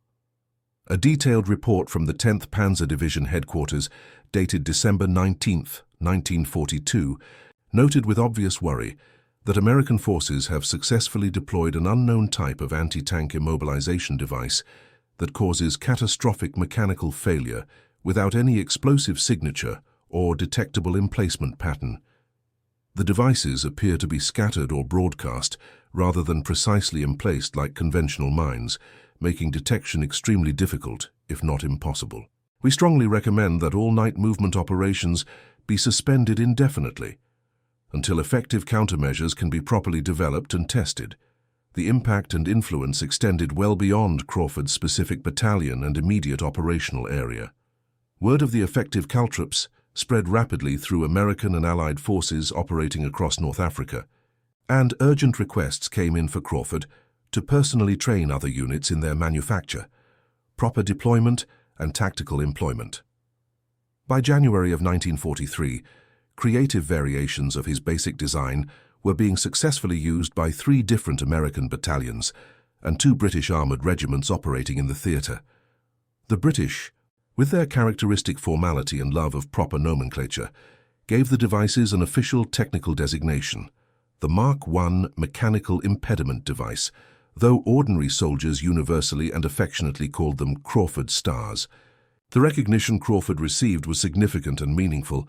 Speaker 1: A detailed report from the 10th Panzer Division headquarters, dated December 19, 1942, noted with obvious worry that American forces have successfully deployed an unknown type of anti-tank immobilization device that causes catastrophic mechanical failure without any explosive signature or detectable emplacement pattern. The devices appear to be scattered or broadcast rather than precisely emplaced like conventional mines, making detection extremely difficult, if not impossible. We strongly recommend that all night movement operations be suspended indefinitely until effective countermeasures can be properly developed and tested. The impact and influence extended well beyond Crawford's specific battalion and immediate operational area. Word of the effective caltrops spread rapidly through American and Allied forces operating across North Africa, and urgent requests came in for Crawford to personally train other units in their manufacture, proper deployment, and tactical employment. By January of 1943, creative variations of his basic design were being successfully used by 3 different American battalions and 2 British armored regiments operating in the theater. The British, with their characteristic formality and love of proper nomenclature, gave the devices an official technical designation, the Mark I mechanical impediment device, though ordinary soldiers universally and affectionately called them Crawford Stars. The recognition Crawford received was significant and meaningful,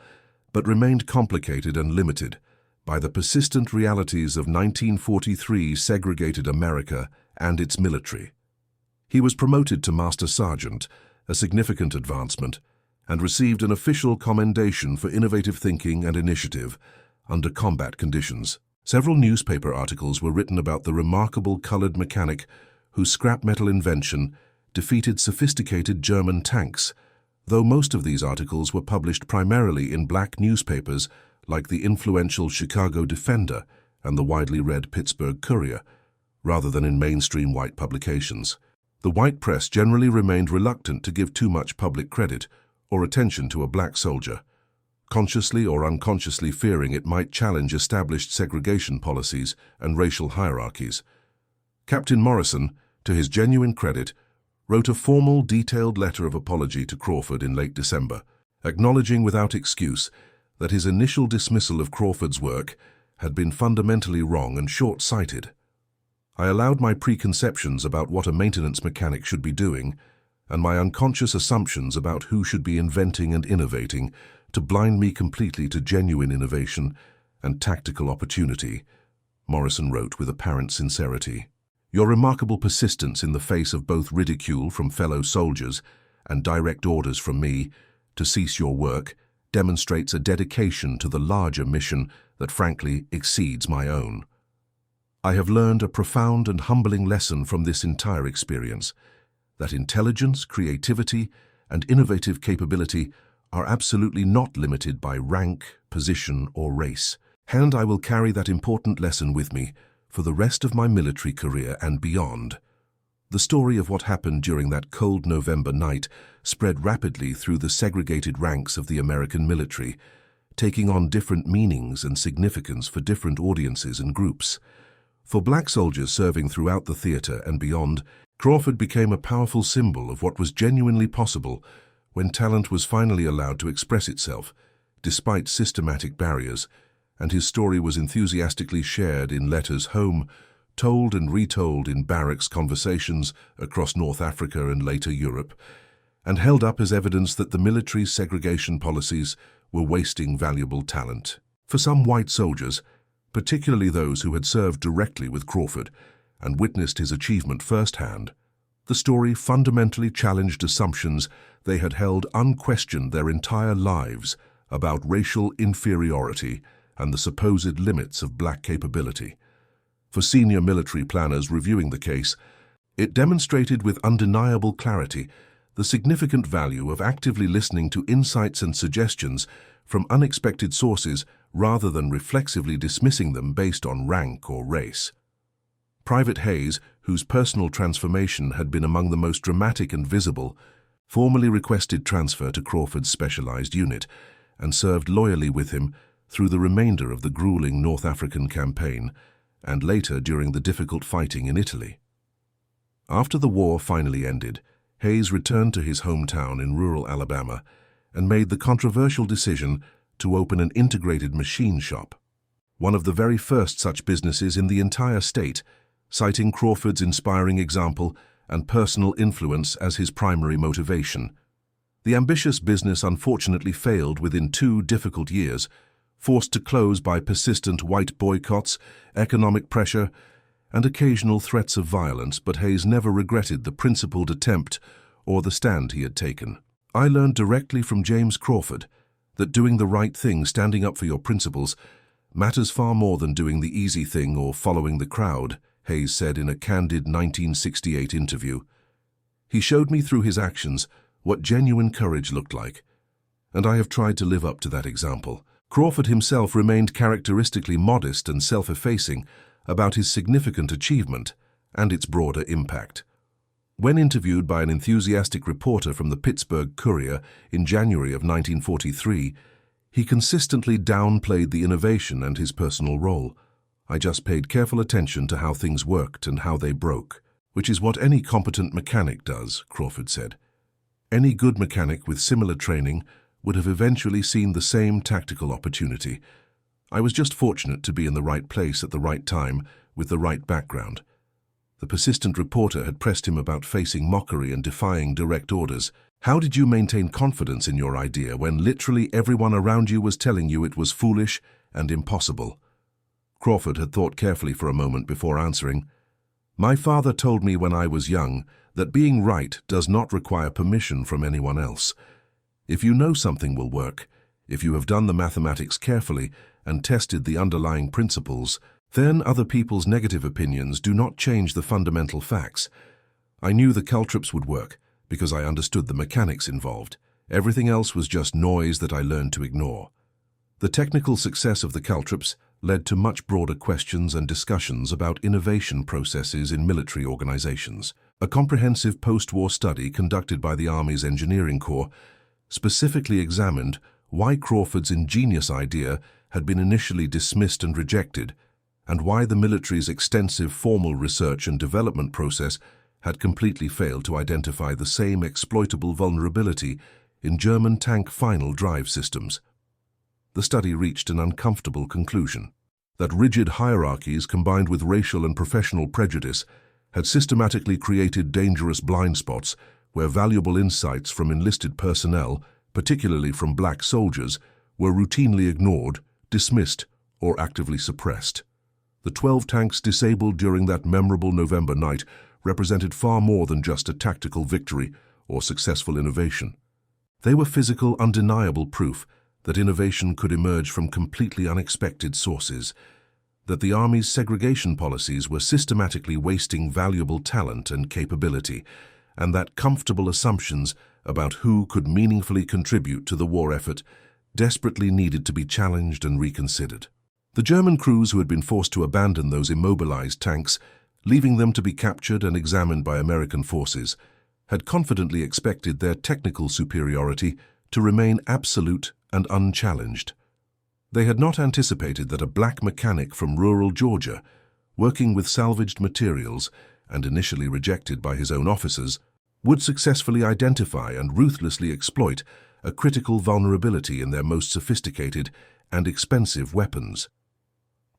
Speaker 1: but remained complicated and limited by the persistent realities of 1943 segregated America and its military. He was promoted to Master Sergeant, a significant advancement, and received an official commendation for innovative thinking and initiative under combat conditions. Several newspaper articles were written about the remarkable colored mechanic whose scrap metal invention defeated sophisticated German tanks, though most of these articles were published primarily in black newspapers like the influential Chicago Defender and the widely read Pittsburgh Courier, rather than in mainstream white publications. The white press generally remained reluctant to give too much public credit or attention to a black soldier, consciously or unconsciously fearing it might challenge established segregation policies and racial hierarchies. Captain Morrison, to his genuine credit, wrote a formal, detailed letter of apology to Crawford in late December, acknowledging without excuse that his initial dismissal of Crawford's work had been fundamentally wrong and short-sighted. I allowed my preconceptions about what a maintenance mechanic should be doing, and my unconscious assumptions about who should be inventing and innovating, to blind me completely to genuine innovation and tactical opportunity, Morrison wrote with apparent sincerity. Your remarkable persistence in the face of both ridicule from fellow soldiers and direct orders from me to cease your work demonstrates a dedication to the larger mission that frankly exceeds my own. I have learned a profound and humbling lesson from this entire experience, that intelligence, creativity, and innovative capability are absolutely not limited by rank, position, or race. And I will carry that important lesson with me for the rest of my military career and beyond. The story of what happened during that cold November night spread rapidly through the segregated ranks of the American military, taking on different meanings and significance for different audiences and groups. For black soldiers serving throughout the theater and beyond, Crawford became a powerful symbol of what was genuinely possible when talent was finally allowed to express itself, despite systematic barriers, and his story was enthusiastically shared in letters home, told and retold in barracks conversations across North Africa and later Europe, and held up as evidence that the military's segregation policies were wasting valuable talent. For some white soldiers, particularly those who had served directly with Crawford and witnessed his achievement firsthand, the story fundamentally challenged assumptions they had held unquestioned their entire lives about racial inferiority and the supposed limits of black capability. For senior military planners reviewing the case, it demonstrated with undeniable clarity the significant value of actively listening to insights and suggestions from unexpected sources rather than reflexively dismissing them based on rank or race. Private Hayes, whose personal transformation had been among the most dramatic and visible, formally requested transfer to Crawford's specialized unit and served loyally with him through the remainder of the grueling North African campaign and later during the difficult fighting in Italy. After the war finally ended, Hayes returned to his hometown in rural Alabama and made the controversial decision to open an integrated machine shop, one of the very first such businesses in the entire state, citing Crawford's inspiring example and personal influence as his primary motivation. The ambitious business unfortunately failed within 2 difficult years, forced to close by persistent white boycotts, economic pressure, and occasional threats of violence, but Hayes never regretted the principled attempt or the stand he had taken. I learned directly from James Crawford that doing the right thing, standing up for your principles, matters far more than doing the easy thing or following the crowd, Hayes said in a candid 1968 interview. He showed me through his actions what genuine courage looked like, and I have tried to live up to that example. Crawford himself remained characteristically modest and self-effacing about his significant achievement and its broader impact. When interviewed by an enthusiastic reporter from the Pittsburgh Courier in January of 1943, he consistently downplayed the innovation and his personal role. I just paid careful attention to how things worked and how they broke, which is what any competent mechanic does, Crawford said. Any good mechanic with similar training would have eventually seen the same tactical opportunity. I was just fortunate to be in the right place at the right time with the right background. The persistent reporter had pressed him about facing mockery and defying direct orders. How did you maintain confidence in your idea when literally everyone around you was telling you it was foolish and impossible? Crawford had thought carefully for a moment before answering. My father told me when I was young that being right does not require permission from anyone else. If you know something will work, if you have done the mathematics carefully and tested the underlying principles, then other people's negative opinions do not change the fundamental facts. I knew the caltrips would work because I understood the mechanics involved. Everything else was just noise that I learned to ignore. The technical success of the caltrips led to much broader questions and discussions about innovation processes in military organizations. A comprehensive post-war study conducted by the Army's Engineering Corps specifically examined why Crawford's ingenious idea had been initially dismissed and rejected, and why the military's extensive formal research and development process had completely failed to identify the same exploitable vulnerability in German tank final drive systems. The study reached an uncomfortable conclusion. that rigid hierarchies combined with racial and professional prejudice had systematically created dangerous blind spots where valuable insights from enlisted personnel, particularly from black soldiers, were routinely ignored, dismissed, or actively suppressed. The 12 tanks disabled during that memorable November night represented far more than just a tactical victory or successful innovation. They were physical, undeniable proof that innovation could emerge from completely unexpected sources, that the Army's segregation policies were systematically wasting valuable talent and capability, and that comfortable assumptions about who could meaningfully contribute to the war effort desperately needed to be challenged and reconsidered. The German crews who had been forced to abandon those immobilized tanks, leaving them to be captured and examined by American forces, had confidently expected their technical superiority to remain absolute and unchallenged. They had not anticipated that a black mechanic from rural Georgia, working with salvaged materials and initially rejected by his own officers, would successfully identify and ruthlessly exploit a critical vulnerability in their most sophisticated and expensive weapons.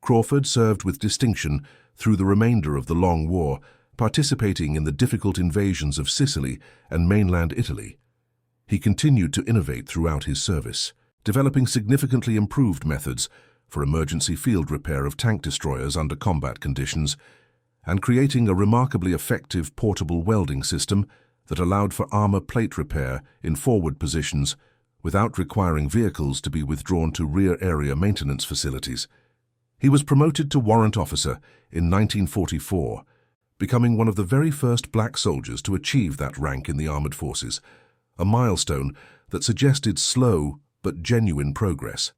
Speaker 1: Crawford served with distinction through the remainder of the long war, participating in the difficult invasions of Sicily and mainland Italy. He continued to innovate throughout his service, developing significantly improved methods for emergency field repair of tank destroyers under combat conditions, and creating a remarkably effective portable welding system that allowed for armor plate repair in forward positions without requiring vehicles to be withdrawn to rear area maintenance facilities. He was promoted to warrant officer in 1944, becoming one of the very first black soldiers to achieve that rank in the armored forces, a milestone that suggested slow but genuine progress.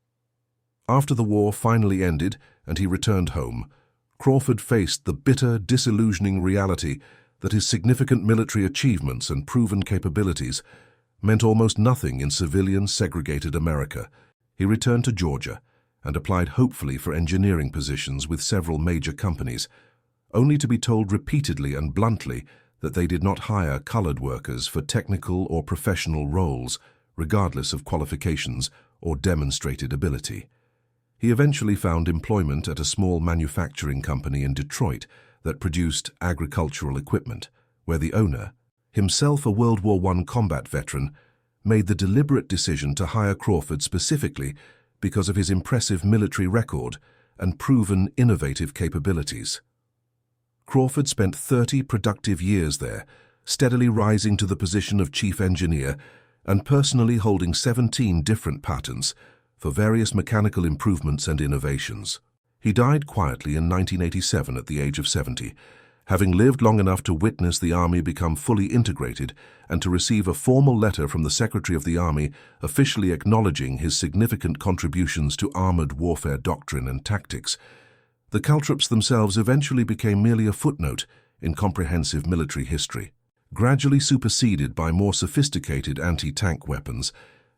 Speaker 1: After the war finally ended and he returned home, Crawford faced the bitter, disillusioning reality that his significant military achievements and proven capabilities meant almost nothing in civilian segregated America. He returned to Georgia and applied hopefully for engineering positions with several major companies, only to be told repeatedly and bluntly that they did not hire colored workers for technical or professional roles, regardless of qualifications or demonstrated ability. He eventually found employment at a small manufacturing company in Detroit that produced agricultural equipment, where the owner, himself a World War I combat veteran, made the deliberate decision to hire Crawford specifically because of his impressive military record and proven innovative capabilities. Crawford spent 30 productive years there, steadily rising to the position of chief engineer and personally holding 17 different patents for various mechanical improvements and innovations. He died quietly in 1987 at the age of 70, having lived long enough to witness the Army become fully integrated and to receive a formal letter from the Secretary of the Army officially acknowledging his significant contributions to armored warfare doctrine and tactics. The caltrops themselves eventually became merely a footnote in comprehensive military history, gradually superseded by more sophisticated anti-tank weapons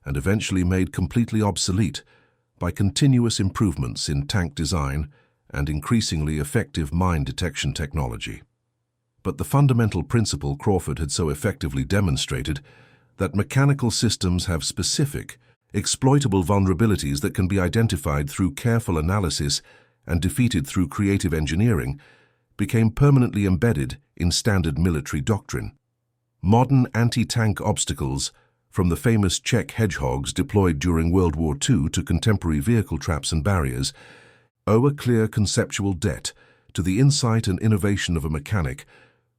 Speaker 1: and eventually made completely obsolete by continuous improvements in tank design and increasingly effective mine detection technology. But the fundamental principle Crawford had so effectively demonstrated, that mechanical systems have specific, exploitable vulnerabilities that can be identified through careful analysis and defeated through creative engineering, became permanently embedded in standard military doctrine. Modern anti-tank obstacles, from the famous Czech hedgehogs deployed during World War II to contemporary vehicle traps and barriers, owe a clear conceptual debt to the insight and innovation of a mechanic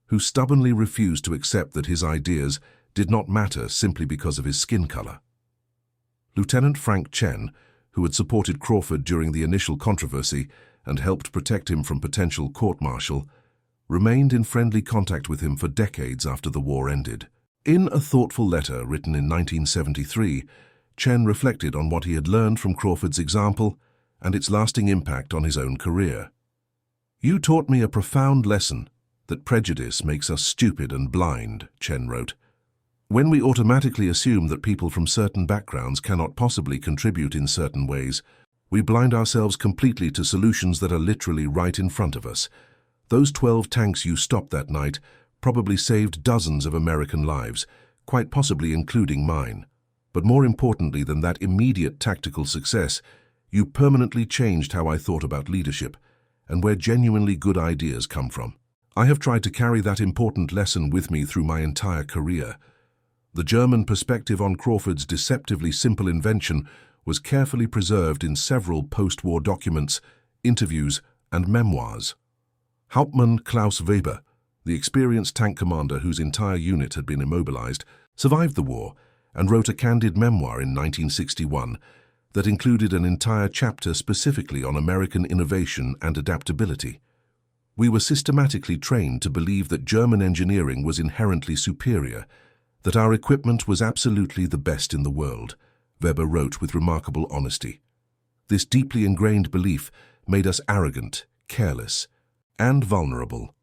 Speaker 1: who stubbornly refused to accept that his ideas did not matter simply because of his skin color. Lieutenant Frank Chen, who had supported Crawford during the initial controversy and helped protect him from potential court-martial, remained in friendly contact with him for decades after the war ended. In a thoughtful letter written in 1973, Chen reflected on what he had learned from Crawford's example and its lasting impact on his own career. "You taught me a profound lesson that prejudice makes us stupid and blind," Chen wrote. "When we automatically assume that people from certain backgrounds cannot possibly contribute in certain ways, we blind ourselves completely to solutions that are literally right in front of us. Those 12 tanks you stopped that night probably saved dozens of American lives, quite possibly including mine. But more importantly than that immediate tactical success, You permanently changed how I thought about leadership and where genuinely good ideas come from. I have tried to carry that important lesson with me through my entire career. The German perspective on Crawford's deceptively simple invention was carefully preserved in several post-war documents, interviews, and memoirs. Hauptmann Klaus Weber, the experienced tank commander whose entire unit had been immobilized, survived the war and wrote a candid memoir in 1961 that included an entire chapter specifically on American innovation and adaptability. We were systematically trained to believe that German engineering was inherently superior, that our equipment was absolutely the best in the world, Weber wrote with remarkable honesty. This deeply ingrained belief made us arrogant, careless, and vulnerable.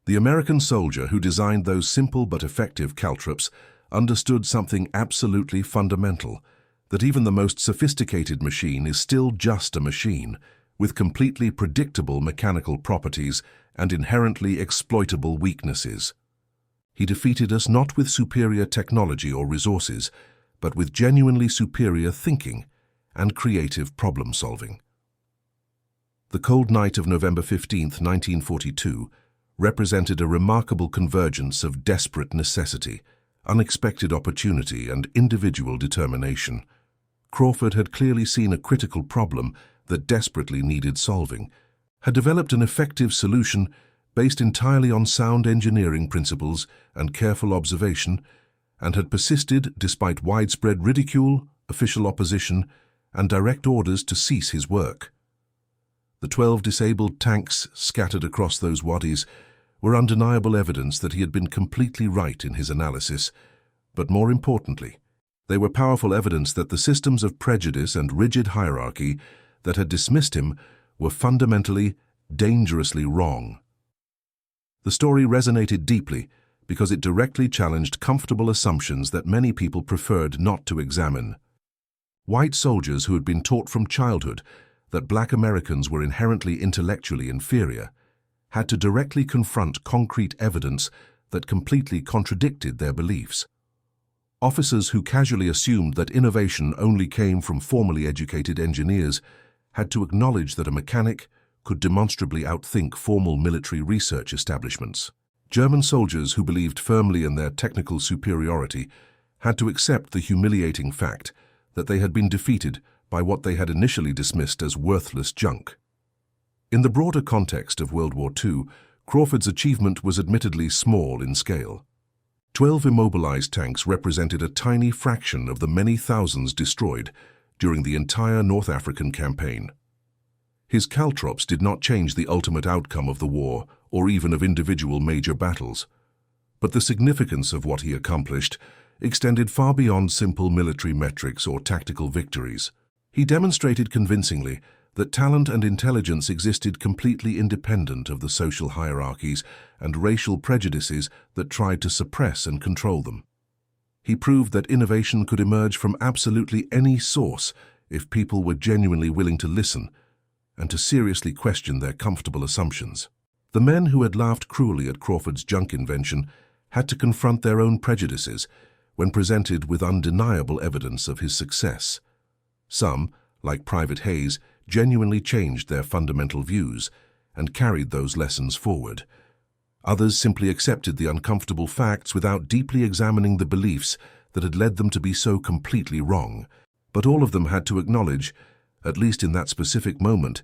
Speaker 1: The American soldier who designed those simple but effective caltrops understood something absolutely fundamental, that even the most sophisticated machine is still just a machine, with completely predictable mechanical properties and inherently exploitable weaknesses. He defeated us not with superior technology or resources, but with genuinely superior thinking and creative problem-solving. The cold night of November 15, 1942, represented a remarkable convergence of desperate necessity, unexpected opportunity, and individual determination. Crawford had clearly seen a critical problem that desperately needed solving, had developed an effective solution based entirely on sound engineering principles and careful observation, and had persisted despite widespread ridicule, official opposition, and direct orders to cease his work. The 12 disabled tanks scattered across those wadis were undeniable evidence that he had been completely right in his analysis, but more importantly, they were powerful evidence that the systems of prejudice and rigid hierarchy that had dismissed him were fundamentally, dangerously wrong. The story resonated deeply because it directly challenged comfortable assumptions that many people preferred not to examine. White soldiers who had been taught from childhood that black Americans were inherently intellectually inferior had to directly confront concrete evidence that completely contradicted their beliefs. Officers who casually assumed that innovation only came from formally educated engineers had to acknowledge that a mechanic could demonstrably outthink formal military research establishments. German soldiers who believed firmly in their technical superiority had to accept the humiliating fact that they had been defeated by what they had initially dismissed as worthless junk. In the broader context of World War II, Crawford's achievement was admittedly small in scale. 12 immobilized tanks represented a tiny fraction of the many thousands destroyed during the entire North African campaign. His caltrops did not change the ultimate outcome of the war or even of individual major battles, but the significance of what he accomplished extended far beyond simple military metrics or tactical victories. He demonstrated convincingly that talent and intelligence existed completely independent of the social hierarchies and racial prejudices that tried to suppress and control them. He proved that innovation could emerge from absolutely any source if people were genuinely willing to listen and to seriously question their comfortable assumptions. The men who had laughed cruelly at Crawford's junk invention had to confront their own prejudices when presented with undeniable evidence of his success. Some, like Private Hayes, genuinely changed their fundamental views and carried those lessons forward. Others simply accepted the uncomfortable facts without deeply examining the beliefs that had led them to be so completely wrong. But all of them had to acknowledge, at least in that specific moment,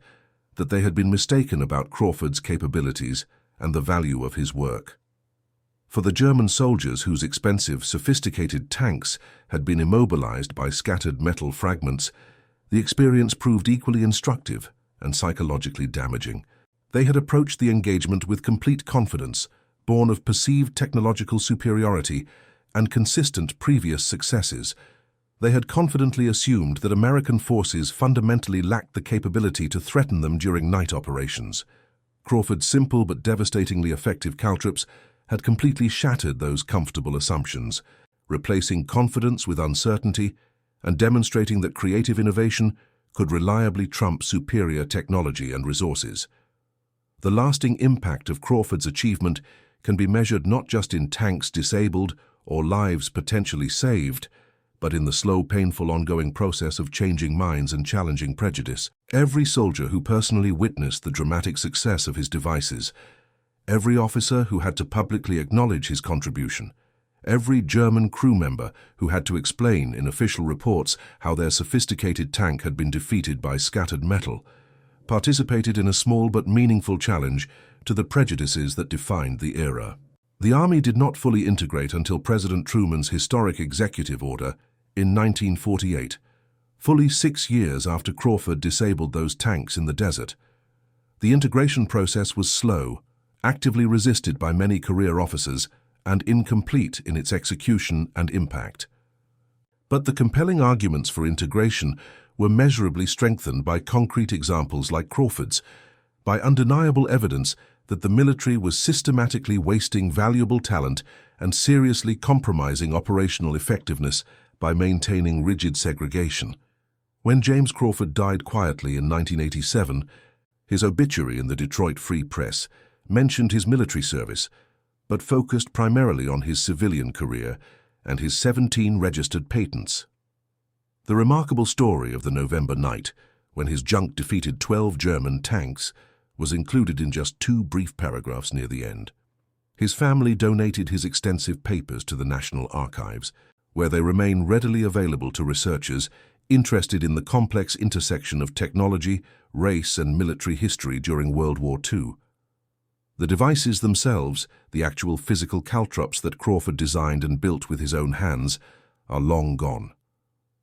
Speaker 1: that they had been mistaken about Crawford's capabilities and the value of his work. For the German soldiers whose expensive, sophisticated tanks had been immobilized by scattered metal fragments, the experience proved equally instructive and psychologically damaging. They had approached the engagement with complete confidence, born of perceived technological superiority and consistent previous successes. They had confidently assumed that American forces fundamentally lacked the capability to threaten them during night operations. Crawford's simple but devastatingly effective caltrops had completely shattered those comfortable assumptions, replacing confidence with uncertainty and demonstrating that creative innovation could reliably trump superior technology and resources. The lasting impact of Crawford's achievement can be measured not just in tanks disabled or lives potentially saved, but in the slow, painful, ongoing process of changing minds and challenging prejudice. Every soldier who personally witnessed the dramatic success of his devices, every officer who had to publicly acknowledge his contribution, every German crew member who had to explain in official reports how their sophisticated tank had been defeated by scattered metal, participated in a small but meaningful challenge to the prejudices that defined the era. The Army did not fully integrate until President Truman's historic executive order in 1948, fully 6 years after Crawford disabled those tanks in the desert. The integration process was slow, actively resisted by many career officers, and incomplete in its execution and impact. But the compelling arguments for integration were measurably strengthened by concrete examples like Crawford's, by undeniable evidence that the military was systematically wasting valuable talent and seriously compromising operational effectiveness by maintaining rigid segregation. When James Crawford died quietly in 1987, his obituary in the Detroit Free Press mentioned his military service, but focused primarily on his civilian career and his 17 registered patents. The remarkable story of the November night, when his junk defeated 12 German tanks, was included in just 2 brief paragraphs near the end. His family donated his extensive papers to the National Archives, where they remain readily available to researchers interested in the complex intersection of technology, race, and military history during World War II. The devices themselves, the actual physical caltrops that Crawford designed and built with his own hands, are long gone.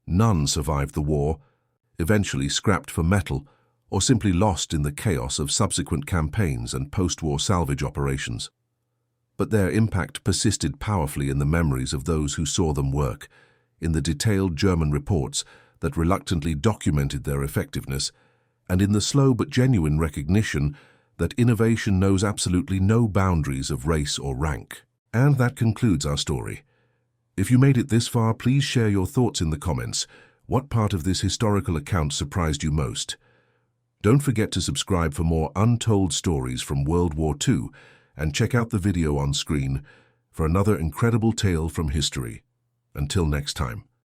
Speaker 1: None survived the war, eventually scrapped for metal, or simply lost in the chaos of subsequent campaigns and post-war salvage operations. But their impact persisted powerfully in the memories of those who saw them work, in the detailed German reports that reluctantly documented their effectiveness, and in the slow but genuine recognition that innovation knows absolutely no boundaries of race or rank. And that concludes our story. If you made it this far, please share your thoughts in the comments. What part of this historical account surprised you most? Don't forget to subscribe for more untold stories from World War II, and check out the video on screen for another incredible tale from history. Until next time.